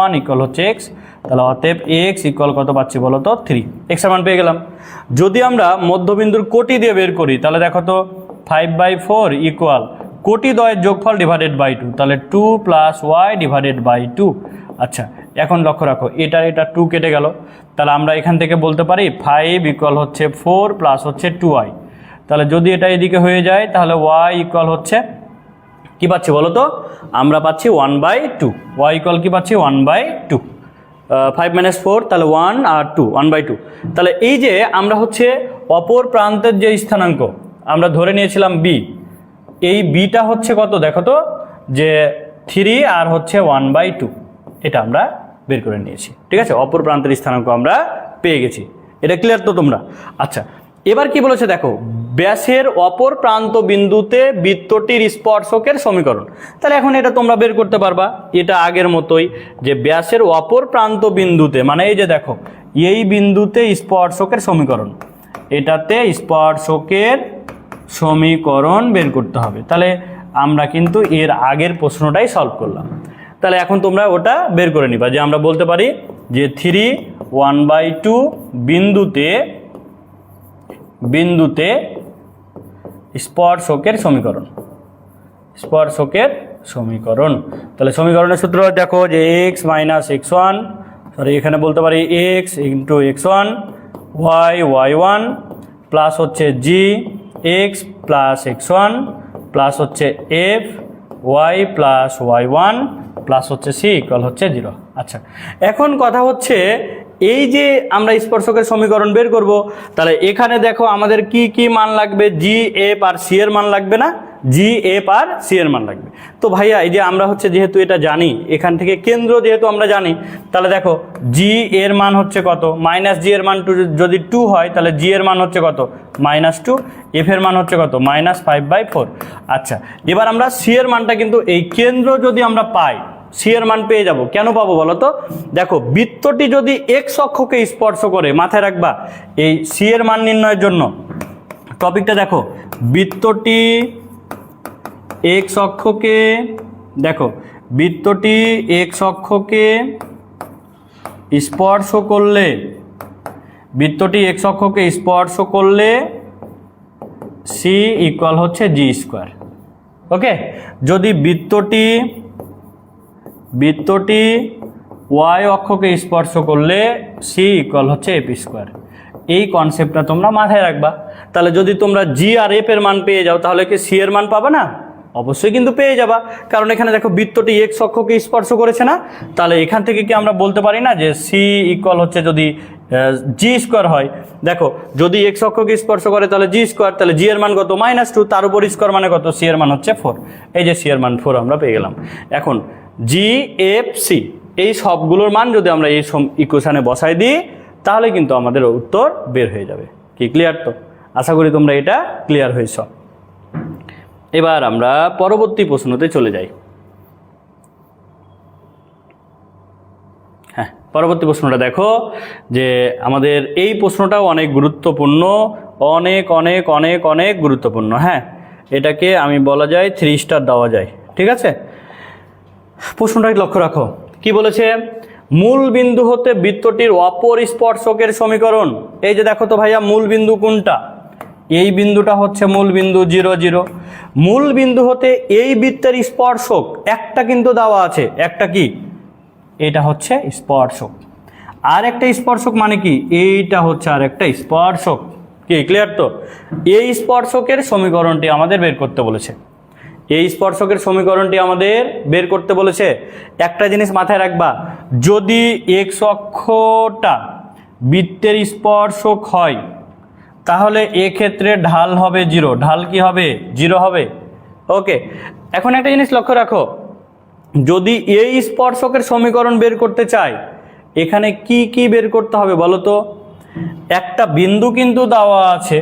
1 ইকুয়াল হচ্ছে x, তাহলে অতএব x ইকুয়াল কত পাচ্ছি বলো তো 3, x এর মান পেয়ে গেলাম। যদি আমরা মধ্যবিন্দুর কোটি দিয়ে বের করি তাহলে দেখো তো 5/4 ইকুয়াল কোটি দ্বয়ের যোগফল ডিভাইডেড বাই 2, তাহলে 2 + y ডিভাইডেড বাই 2। আচ্ছা, এখন লক্ষ্য রাখো এটা 2 কেটে গেল, তাহলে আমরা এখান থেকে বলতে পারি 5 ইকুয়াল হচ্ছে 4 প্লাস হচ্ছে 2y, তাহলে যদি এটা এদিকে হয়ে যায় তাহলে y ইকুয়াল হচ্ছে কি পাচ্ছি বলো তো, আমরা পাচ্ছি 1/2, y ইকুয়াল কি পাচ্ছি 1/2, 5 - 4 তাহলে 1 আর 2 1/2। তাহলে এই যে আমরা হচ্ছে অপর প্রান্তের যে স্থানাঙ্ক আমরা ধরে নিয়েছিলাম b, এই bটা হচ্ছে কত দেখো তো যে 3 আর হচ্ছে 1/2, এটা আমরা বের করে নিয়েছি। ঠিক আছে, অপর প্রান্তের স্থানাঙ্ক আমরা পেয়ে গেছি, এটা ক্লিয়ার তো তোমরা? আচ্ছা, এবার কি বলেছে দেখো, ব্যাসের অপর প্রান্ত বিন্দুতে বৃত্তটির স্পর্শকের সমীকরণ। তাহলে এখন এটা তোমরা বের করতে পারবা, এটা আগের মতোই যে ব্যাসের অপর প্রান্ত বিন্দুতে মানে এই যে দেখো এই বিন্দুতে স্পর্শকের সমীকরণ, এটাতে স্পর্শকের সমীকরণ বের করতে হবে। তাহলে আমরা কিন্তু এর আগের প্রশ্নটাই সলভ করলাম। তাহলে এখন তোমরা ওটা বের করে নিবা, যে আমরা বলতে পারি যে 3 1/2 বিন্দুতে স্পর্শকের সমীকরণ, স্পর্শকের সমীকরণ। তাহলে সমীকরণের সূত্র দেখো যে x - x1, সরি এখানে বলতে পারি x × x1 y1 প্লাস হচ্ছে g x + x1 প্লাস হচ্ছে f y + y1 প্লাস হচ্ছে c ইকুয়াল হচ্ছে 0। আচ্ছা, এখন কথা হচ্ছে এই যে আমরা স্পর্শকের সমীকরণ বের করব, তাহলে এখানে দেখো আমাদের কি কি মান লাগবে, জি এফ আর সি এর মান লাগবে না, জি এফ আর সি এর মান লাগবে। তো ভাইয়া এই যে আমরা হচ্ছে যেহেতু এটা জানি, এখান থেকে কেন্দ্র যেহেতু আমরা জানি, তাহলে দেখো জি এর মান হচ্ছে কত, জি এর মান যদি 2 হয় তাহলে জি এর মান হচ্ছে কত -2, এফ এর মান হচ্ছে কত -5/4। আচ্ছা, এবার আমরা সি এর মানটা কিন্তু এই কেন্দ্র যদি আমরা পাই, সি এর মান পেয়ে যাব। কেন পাবো বলো তো, দেখো বৃত্তটি যদি এক্স অক্ষকে স্পর্শ করে, মাথায় রাখবা এই সি এর মান নির্ণয়ের জন্য টপিকটা দেখো, বৃত্তটি এক্স অক্ষকে, দেখো বৃত্তটি এক্স অক্ষকে স্পর্শ করলে, বৃত্তটি এক্স অক্ষকে স্পর্শ করলে সি ইকুয়াল হচ্ছে জি স্কোয়ার। ওকে, যদি বৃত্তটি ওয়াই অক্ষকে স্পর্শ করলে সি ইকুয়াল হচ্ছে এফ স্কোয়ার। এই কনসেপ্টটা তোমরা মাথায় রাখবা। তাহলে যদি তোমরা জি আর এফ এর মান পেয়ে যাও তাহলে কি সি এর মান পাবে না? অবশ্যই কিন্তু পেয়ে যাবা, কারণ এখানে দেখো বৃত্তটি এক্স অক্ষকে স্পর্শ করেছে না, তাহলে এখান থেকে কি আমরা বলতে পারি না যে সি ইকুয়াল হচ্ছে যদি জি স্কোয়ার হয়, দেখো যদি এক্স অক্ষকে স্পর্শ করে তাহলে জি স্কোয়ার, তাহলে জি এর মান কত -2, তার উপর স্কোয়ার মানে কত, সি এর মান হচ্ছে 4, এই যে সি এর মান 4 আমরা পেয়ে গেলাম। এখন জি এফ সি এই সবগুলোর মান যদি আমরা এই ইকুয়েশনে বসাই দিই তাহলে কিন্তু আমাদের উত্তর বের হয়ে যাবে। কি ক্লিয়ার? তো আশা করি তোমরা এটা ক্লিয়ার হয়েছ। এবার আমরা পরবর্তী প্রশ্নতে চলে যাই। হ্যাঁ, পরবর্তী প্রশ্নটা দেখো যে আমাদের এই প্রশ্নটাও অনেক গুরুত্বপূর্ণ, অনেক অনেক অনেক অনেক গুরুত্বপূর্ণ। হ্যাঁ, এটাকে আমি বলা যায় 3 স্টার দেওয়া যায়, ঠিক আছে। প্রশ্নটাকে লক্ষ্য রাখো, কি বলেছে, মূল বিন্দু হতে বৃত্তটির অপর স্পর্শকের সমীকরণ। এই যে দেখো তো ভাইয়া, মূল বিন্দু কোনটা, এই বিন্দুটা হচ্ছে মূল বিন্দু 0 0। মূল বিন্দু হতে এই বৃত্তের স্পর্শক একটা কিন্তু দেওয়া আছে, একটা কি, এটা হচ্ছে স্পর্শক, আর একটা স্পর্শক মানে কি, এইটা হচ্ছে আর একটা স্পর্শক। কি ক্লিয়ার? তো এই স্পর্শকের সমীকরণটি আমাদের বের করতে বলেছে, এই স্পর্শকের সমীকরণটি আমাদের বের করতে বলেছে। একটা জিনিস মাথায় রাখবা, যদি এক্স অক্ষটা বৃত্তের স্পর্শক হয় তাহলে এক্ষেত্রে ঢাল হবে 0, ঢাল কি হবে, 0 হবে। ওকে, এখন একটা জিনিস লক্ষ্য রাখো, যদি এই স্পর্শকের সমীকরণ বের করতে চাই এখানে কি কি বের করতে হবে বলো তো, একটা বিন্দু কিন্তু দেওয়া আছে,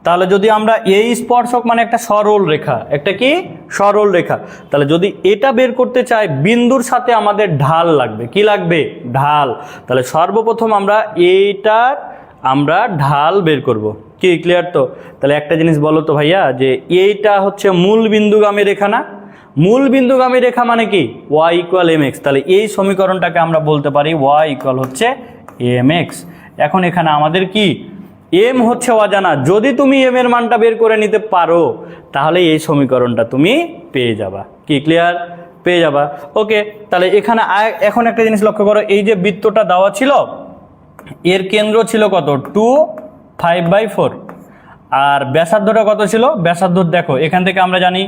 তাহলে যদি আমরা এই স্পর্শক মানে একটা সরল রেখা, একটা কি সরল রেখা, তাহলে যদি এটা বের করতে চাই বিন্দুর সাথে আমাদের ঢাল লাগবে, কি লাগবে, ঢাল। তাহলে সর্বপ্রথম আমরা ঢাল বের করব। কি ক্লিয়ার? তো তাহলে একটা জিনিস বলো তো ভাইয়া, যে এইটা হচ্ছে মূল বিন্দুগামী রেখা না, মূল বিন্দুগামী রেখা মানে কি y ইকুয়াল mx, তাহলে এই সমীকরণটাকে আমরা বলতে পারি y ইকুয়াল হচ্ছে mx। এখন এখানে আমাদের কি m হচ্ছে অজানা, যদি তুমি m এর মানটা বের করে নিতে পারো তাহলে এই সমীকরণটা তুমি পেয়ে যাবা। কি ক্লিয়ার? পেয়ে যাবা। ওকে, তাহলে এখানে এখন একটা জিনিস লক্ষ্য করো, এই যে বৃত্তটা দেওয়া ছিল এর কেন্দ্র ছিল কত, 2 5/4, আর ব্যাসার্ধটা কত ছিল, ব্যাসার্ধ দেখো এখান থেকে আমরা জানি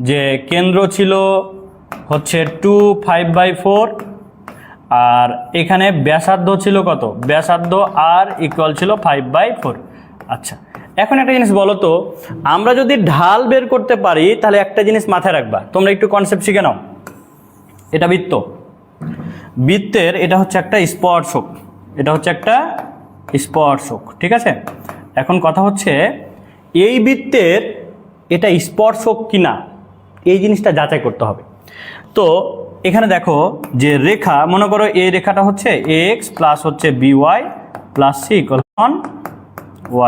যে কেন্দ্র ছিল হচ্ছে 2 5/4, আর এখানে ব্যাসার্ধ ছিল কত, ব্যাসার্ধ আর ইকুয়াল ছিল 5/4। আচ্ছা, এখন একটা জিনিস বলো তো, আমরা যদি ঢাল বের করতে পারি তাহলে একটা জিনিস মাথায় রাখবা, তোমরা একটু কনসেপ্ট শিখে নাও। এটা বৃত্ত, বৃত্তের এটা হচ্ছে একটা স্পর্শক, এটা হচ্ছে একটা স্পর্শক, ঠিক আছে। এখন কথা হচ্ছে এই বৃত্তের এটা স্পর্শক কিনা এই জিনিসটা যাচাই করতে হবে। তো এখানে দেখো যে রেখা, মনে করো এই রেখাটা হচ্ছে এক্স প্লাস হচ্ছে b y plus c equal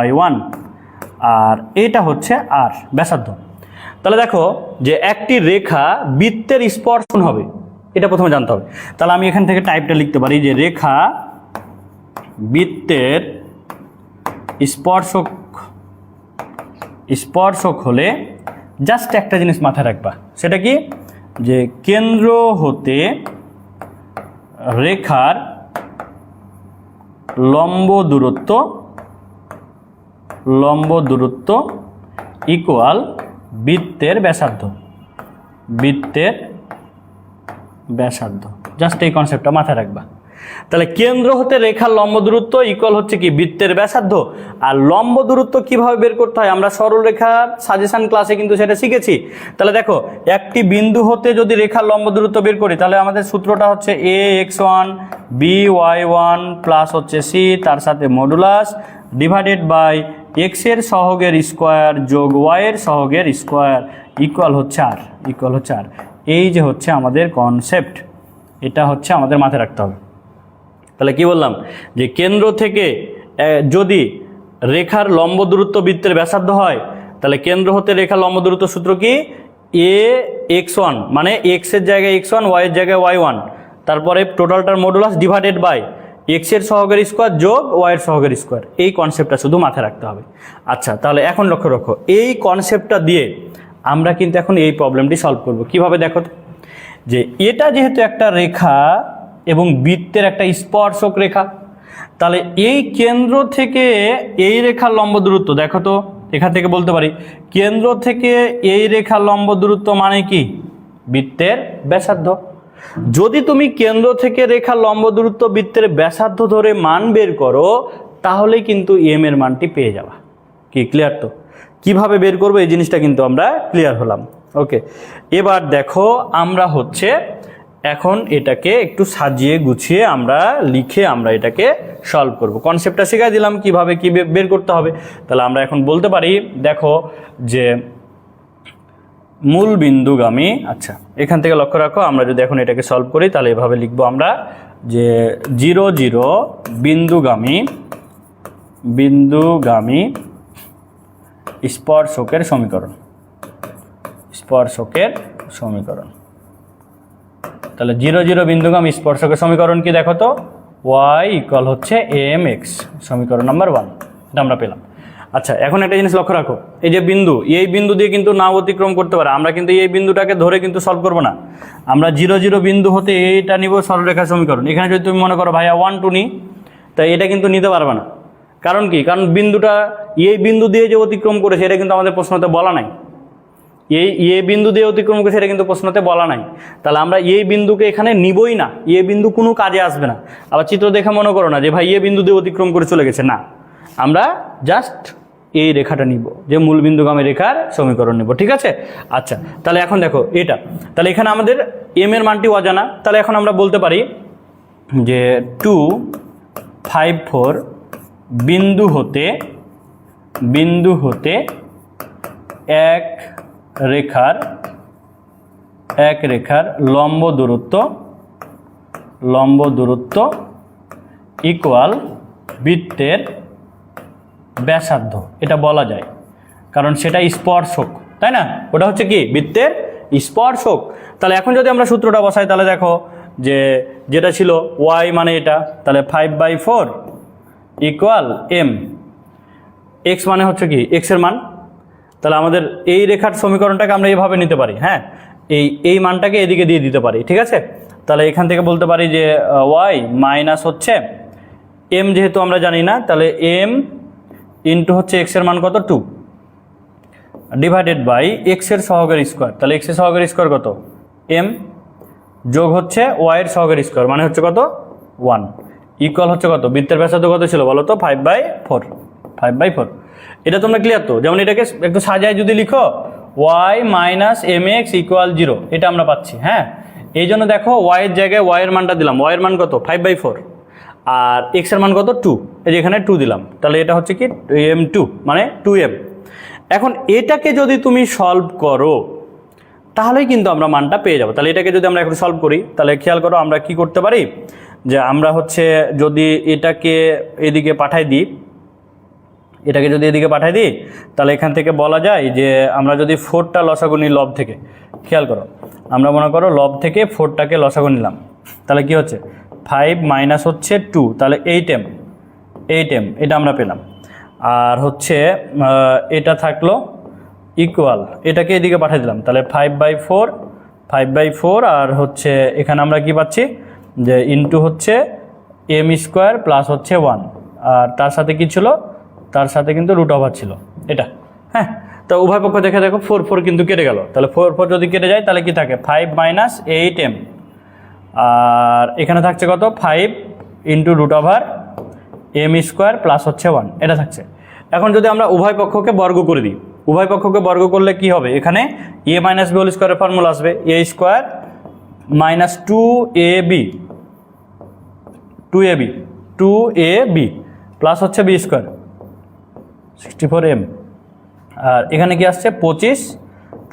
y1, আর এটা হচ্ছে আর ব্যাসার্ধ। তাহলে দেখো যে একটি রেখা বৃত্তের স্পর্শন হবে, এটা প্রথমে জানতে হবে। তাহলে আমি এখান থেকে টাইপটা লিখতে পারি যে রেখা বৃত্তের স্পর্শক হলে জাস্ট একটা জিনিস মাথায় রাখবা, সেটা কি, যে কেন্দ্র হতে রেখার লম্ব দূরত্ব ইকুয়াল বৃত্তের ব্যাসার্ধ, জাস্ট এই কনসেপ্টটা মাথায় রাখবা। তাহলে কেন্দ্র হতে রেখার লম্ব দূরত্ব ইকুয়াল হচ্ছে কি বৃত্তের ব্যাসার্ধ। আর লম্ব দূরত্ব কিভাবে বের করতে হয় আমরা সরল রেখার সাজেশন ক্লাসে কিন্তু সেটা শিখেছি। তাহলে দেখো একটি বিন্দু হতে যদি রেখার লম্ব দূরত্ব বের করি তাহলে আমাদের সূত্রটা হচ্ছে ax1 by1 প্লাস হচ্ছে c তার সাথে মডুলাস ডিভাইডেড বাই x এর সহগের স্কোয়ার যোগ y এর সহগের স্কোয়ার ইকুয়াল হচ্ছে আর। এই যে হচ্ছে আমাদের কনসেপ্ট, এটা হচ্ছে আমাদের মাথায় রাখতে হবে। তাহলে কি বললাম, যে কেন্দ্র থেকে যদি রেখার লম্ব দূরত্ব বৃত্তের ব্যাসার্ধ হয় তাহলে কেন্দ্র হতে রেখার লম্ব দূরত্ব সূত্র কি, ax1 মানে x এর জায়গায় x1 y এর জায়গায় y1, তারপরে টোটালটার মডুলাস ডিভাইডেড বাই x এর সহগের স্কোয়ার যোগ y এর সহগের স্কোয়ার। এই কনসেপ্টটা শুধু মাথায় রাখতে হবে। আচ্ছা, তাহলে এখন লক্ষ্য রাখো, এই কনসেপ্টটা দিয়ে আমরা কিন্তু এখন এই প্রবলেমটি সলভ করব। কিভাবে দেখো তো, যে এটা যেহেতু একটা রেখা এবং বৃত্তের একটা স্পর্শক রেখা, তাহলে এই কেন্দ্র থেকে এই রেখার লম্ব দূরত্ব দেখো তো, এখান থেকে বলতে পারি কেন্দ্র থেকে এই রেখার লম্ব দূরত্ব মানে কি? বৃত্তের ব্যাসার্ধ। যদি তুমি কেন্দ্র থেকে রেখার লম্ব দূরত্ব বৃত্তের ব্যাসার্ধ ধরে মান বের করো তাহলে কিন্তু এম এর মানটি পেয়ে যাবা। কি ক্লিয়ার? তো কিভাবে বের করবো এই জিনিসটা কিন্তু আমরা ক্লিয়ার হলাম। ওকে, এবার দেখো আমরা হচ্ছে এখন এটাকে একটু সাজিয়ে গুছিয়ে আমরা লিখে আমরা এটাকে সলভ করব। কনসেপ্টটা শেখাই দিলাম কিভাবে কি বের করতে হবে। তাহলে আমরা এখন বলতে পারি দেখো যে মূল বিন্দুগামী, আচ্ছা এখান থেকে লক্ষ্য রাখো আমরা যদি এখন এটাকে সলভ করি তাহলে এভাবে লিখবো আমরা যে 0 0 বিন্দুগামী স্পর্শকের সমীকরণ। তাহলে 0 0 বিন্দুগামী স্পর্শকের সমীকরণ কি দেখো তো, y ইকুয়াল হচ্ছে mx, সমীকরণ নাম্বার 1, এটা আমরা পেলাম। আচ্ছা এখন একটা জিনিস লক্ষ্য রাখো, এই যে বিন্দু, এই বিন্দু দিয়ে কিন্তু না অতিক্রম করতে পারে, আমরা কিন্তু এই বিন্দুটাকে ধরে কিন্তু সলভ করবো না, আমরা 0 0 বিন্দু হতে এইটা নিব সরলরেখার সমীকরণ। এখানে যদি তুমি মনে করো ভাইয়া 1 2 নিই, তাই এটা কিন্তু নিতে পারবে না। কারণ কি? কারণ বিন্দুটা এই বিন্দু দিয়ে যে অতিক্রম করেছে এটা কিন্তু আমাদের প্রশ্নতে বলা নাই। এই বিন্দু দিয়ে অতিক্রম করেছে এটা কিন্তু প্রশ্নতে বলা নাই। তাহলে আমরা এই বিন্দুকে এখানে নিবই না, এই বিন্দু কোনো কাজে আসবে না। আবার চিত্র দেখে মনে করো না যে ভাই এই বিন্দু দিয়ে অতিক্রম করে চলে গেছে, না, আমরা জাস্ট এই রেখাটা নিব, যে মূল বিন্দুগামী রেখার সমীকরণ নিব। ঠিক আছে? আচ্ছা তাহলে এখন দেখো এটা, তাহলে এখানে আমাদের এম এর মানটি অজানা। তাহলে এখন আমরা বলতে পারি যে 2 5 4 বিন্দু হতে এক রেখার লম্ব দূরত্ব ইকুয়াল বৃত্তের ব্যাসার্ধ, এটা বলা যায় কারণ সেটা স্পর্শক, তাই না? ওটা হচ্ছে কি? বৃত্তের স্পর্শক। তাহলে এখন যদি আমরা সূত্রটা বসাই তাহলে দেখো যে যেটা ছিল y মানে এটা, তাহলে 5/4 ইকুয়াল m, x মানে হচ্ছে কি? x এর মান। তাহলে আমাদের এই রেখার সমীকরণটাকে আমরা এইভাবে নিতে পারি, হ্যাঁ, এই মানটাকে এদিকে দিয়ে দিতে পারি। ঠিক আছে? তাহলে এখান থেকে বলতে পারি যে y মাইনাস হচ্ছে m, যেহেতু আমরা জানি না, তাহলে m ইন্টু হচ্ছে x এর মান কত 2 ডিভাইডেড বাই x এর সহগের স্কোয়ার। তাহলে x এর সহগের স্কোয়ার কত? m যোগ হচ্ছে y এর সহগের স্কোয়ার মানে হচ্ছে কত? 1 ইকুয়াল হচ্ছে কত? বৃত্তের ব্যাসার্ধ কত ছিল বলো তো? 5/4। এটা তোমরা ক্লিয়ার তো? যেমন এটাকে একটু সাজায় যদি লিখো y মাইনাস mx ইকুয়াল 0, এটা আমরা পাচ্ছি। হ্যাঁ, এই জন্য দেখো y এর জায়গায় y এর মানটা দিলাম, y এর মান কত? 5/4, আর x এর মান কত? 2, এই যে এখানে 2 দিলাম, তাহলে এটা হচ্ছে কি? m2 মানে 2m। এখন এটাকে যদি তুমি সলভ করো তাহলেই কিন্তু আমরা মানটা পেয়ে যাবো। তাহলে এটাকে যদি আমরা এখন সলভ করি তাহলে খেয়াল করো আমরা কি করতে পারি, যে আমরা হচ্ছে যদি এটাকে এদিকে পাঠাই দিই, তাহলে এখান থেকে বলা যায় যে আমরা যদি 4টা লসাগু নিই লব থেকে, খেয়াল করো আমরা মনে করো লব থেকে 4টাকে লসাগু নিলাম, তাহলে কি হচ্ছে? 5 মাইনাস হচ্ছে 2, তাহলে 8m, এটা আমরা পেলাম। আর হচ্ছে এটা থাকলো ইকুয়াল, এটাকে এদিকে পাঠিয়ে দিলাম, তাহলে 5/4 আর হচ্ছে এখানে আমরা কি পাচ্ছি যে ইন্টু হচ্ছে m স্কোয়ার প্লাস হচ্ছে 1, আর তার সাথে কি ছিল? তার সাথে কিন্তু রুট ওভার ছিল এটা। হ্যাঁ, তো উভয় পক্ষ দেখে দেখো 4 কিন্তু কেটে গেল, তাহলে 4 যদি কেটে যায় তাহলে কি থাকে? 5 মাইনাস 8m, আর এখানে থাকছে কত? 5 into root over m square plus হচ্ছে 1, এটা থাকছে। এখন যদি আমরা উভয় পক্ষকে বর্গ করে দিই, উভয় পক্ষকে বর্গ করলে কি হবে? এখানে a মাইনাস b হোল স্কোয়ারের ফর্মুলা আসবে, a square minus 2ab plus হচ্ছে b স্কোয়ার 64m, আর এখানে কি আসছে? 25,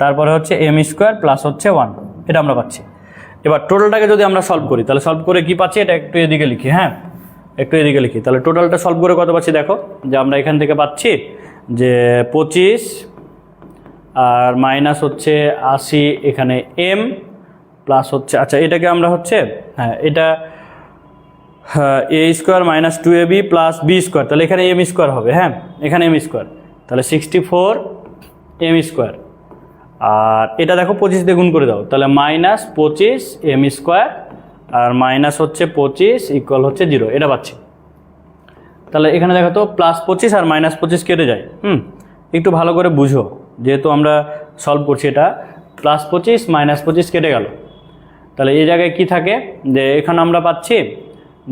তারপরে হচ্ছে m স্কোয়ার প্লাস হচ্ছে 1, এটা আমরা পাচ্ছি। এবার টোটালটাকে যদি আমরা সলভ করি তাহলে সলভ করে কি পাচ্ছি? এটা একটু এদিকে লিখি, হ্যাঁ একটু এদিকে লিখি, তাহলে টোটালটা সলভ করে কত পাচ্ছি দেখো, যে আমরা এখান থেকে পাচ্ছি যে 25 আর মাইনাস হচ্ছে 80, এখানে m প্লাস হচ্ছে, আচ্ছা এটাকে আমরা হচ্ছে, হ্যাঁ এটা a square minus 2ab plus b square, তাহলে এখানে m স্কোয়ার হবে, হ্যাঁ এখানে m স্কোয়ার, তাহলে 64m স্কোয়ার, আর এটা দেখো 25 দিয়ে গুণ করে দাও, তাহলে মাইনাস 25m স্কোয়ার আর মাইনাস হচ্ছে 25 ইকুয়াল হচ্ছে 0, এটা পাচ্ছি। তাহলে এখানে দেখো তো প্লাস 25 আর মাইনাস 25 কেটে যায়, একটু ভালো করে বুঝো, যেহেতু আমরা সলভ করছি এটা +25 -25 কেটে গেল, তাহলে এই জায়গায় কি থাকে যে এখানে আমরা পাচ্ছি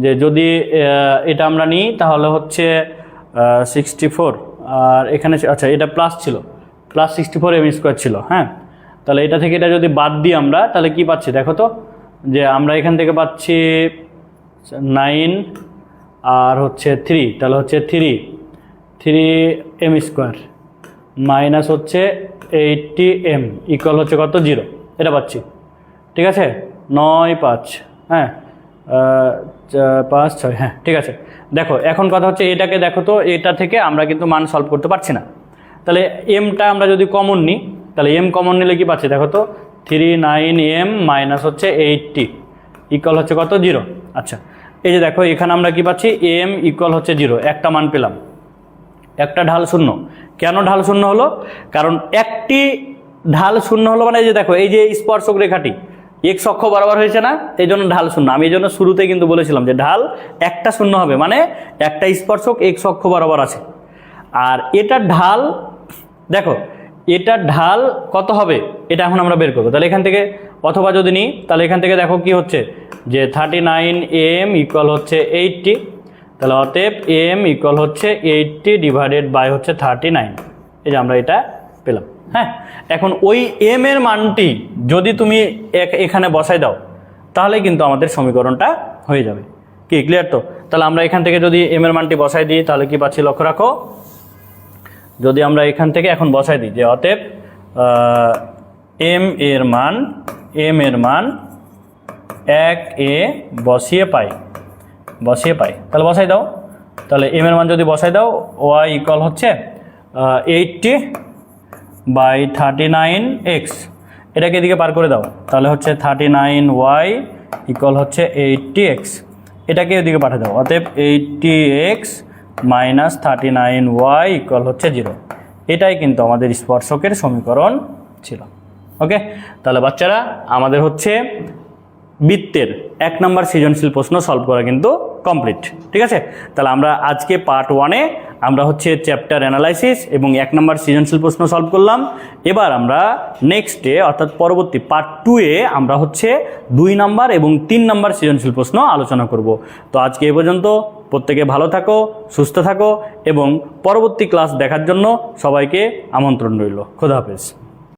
যে যদি এটা আমরা নিই তাহলে হচ্ছে 64, আর এখানে আচ্ছা এটা প্লাস ছিল, +64m² ছিল। হ্যাঁ, তাহলে এটা থেকে এটা যদি বাদ দিই আমরা তাহলে কি পাচ্ছি দেখো তো, যে আমরা এখান থেকে পাচ্ছি 9 আর হচ্ছে 3, তাহলে হচ্ছে 3m² মাইনাস হচ্ছে 80m ইকুয়াল হচ্ছে কত 0, এটা পাচ্ছি। ঠিক আছে, 9 5, হ্যাঁ 5 6, হ্যাঁ ঠিক আছে। দেখো এখন কথা হচ্ছে এটাকে দেখো তো, এটা থেকে আমরা কিন্তু মান সলভ করতে পারছি না, তাহলে এমটা আমরা যদি কমন নিই তাহলে এম কমন নিলে কি পাচ্ছি দেখো তো, 39m মাইনাস হচ্ছে 80 ইকুয়াল হচ্ছে কত 0। আচ্ছা, এই যে দেখো এখানে আমরা কি পাচ্ছি, এম ইকুয়াল হচ্ছে 0, একটা মান পেলাম, একটা ঢাল শূন্য। কেন ঢাল শূন্য হলো? কারণ একটি ঢাল শূন্য হলো মানে এই যে দেখো এই যে স্পর্শক রেখাটি এক্স অক্ষ বরাবর হয়েছে না, এই জন্য ঢাল শূন্য। আমি এই জন্য শুরুতে কিন্তু বলেছিলাম যে ঢাল একটা শূন্য হবে, মানে একটা স্পর্শক এক্স অক্ষ বরাবর আছে। আর এটা ঢাল দেখো, এটা ঢাল কত হবে এটা এখন আমরা বের করবো। তাহলে এখান থেকে অথবা যদি নিই তাহলে এখান থেকে দেখো কি হচ্ছে যে 39m ইকুয়াল হচ্ছে 80, তাহলে অতএব m ইকুয়াল হচ্ছে 80 ডিভাইডেড বাই হচ্ছে 39, এই যে আমরা এটা পেলাম। হ্যাঁ, এখন ওই m এর মানটি যদি তুমি এখানে বসাই দাও তাহলে কিন্তু আমাদের সমীকরণটা হয়ে যাবে। কি ক্লিয়ার তো? তাহলে আমরা এখান থেকে যদি m এর মানটি বসাই দিই তাহলে কি পাচ্ছি লক্ষ্য রাখো, যদি আমরা এখান থেকে এখন বসাই দিই যে অতএব m এর মান 1a বসিয়ে পাই, তাহলে বসাই দাও। তাহলে m এর মান যদি বসাই দাও y ইকুয়াল হচ্ছে 80/39x, এটাকে এদিকে পার করে দাও, তাহলে হচ্ছে 39y ইকুয়াল হচ্ছে 80x, এটাকে এদিকে পাঠিয়ে দাও। অতএব 80x মাইনাস 39y ইকুয়াল হচ্ছে 0, এটাই কিন্তু আমাদের স্পর্শকের সমীকরণ ছিল। ওকে, তাহলে বাচ্চারা আমাদের হচ্ছে বৃত্তের 1 নম্বর সৃজনশীল প্রশ্ন সলভ করা কিন্তু কমপ্লিট। ঠিক আছে, তাহলে আমরা আজকে পার্ট 1-এ আমরা হচ্ছে চ্যাপ্টার অ্যানালাইসিস এবং 1 নম্বর সৃজনশীল প্রশ্ন সলভ করলাম। এবার আমরা নেক্সটে অর্থাৎ পরবর্তী পার্ট 2-এ আমরা হচ্ছে 2 নম্বর এবং 3 নম্বর সৃজনশীল প্রশ্ন আলোচনা করব। তো আজকে এ পর্যন্ত, প্রত্যেকে ভালো থাকো, সুস্থ থাকো এবং পরবর্তী ক্লাস দেখার জন্য সবাইকে আমন্ত্রণ রইল। খোদা হাফেজ।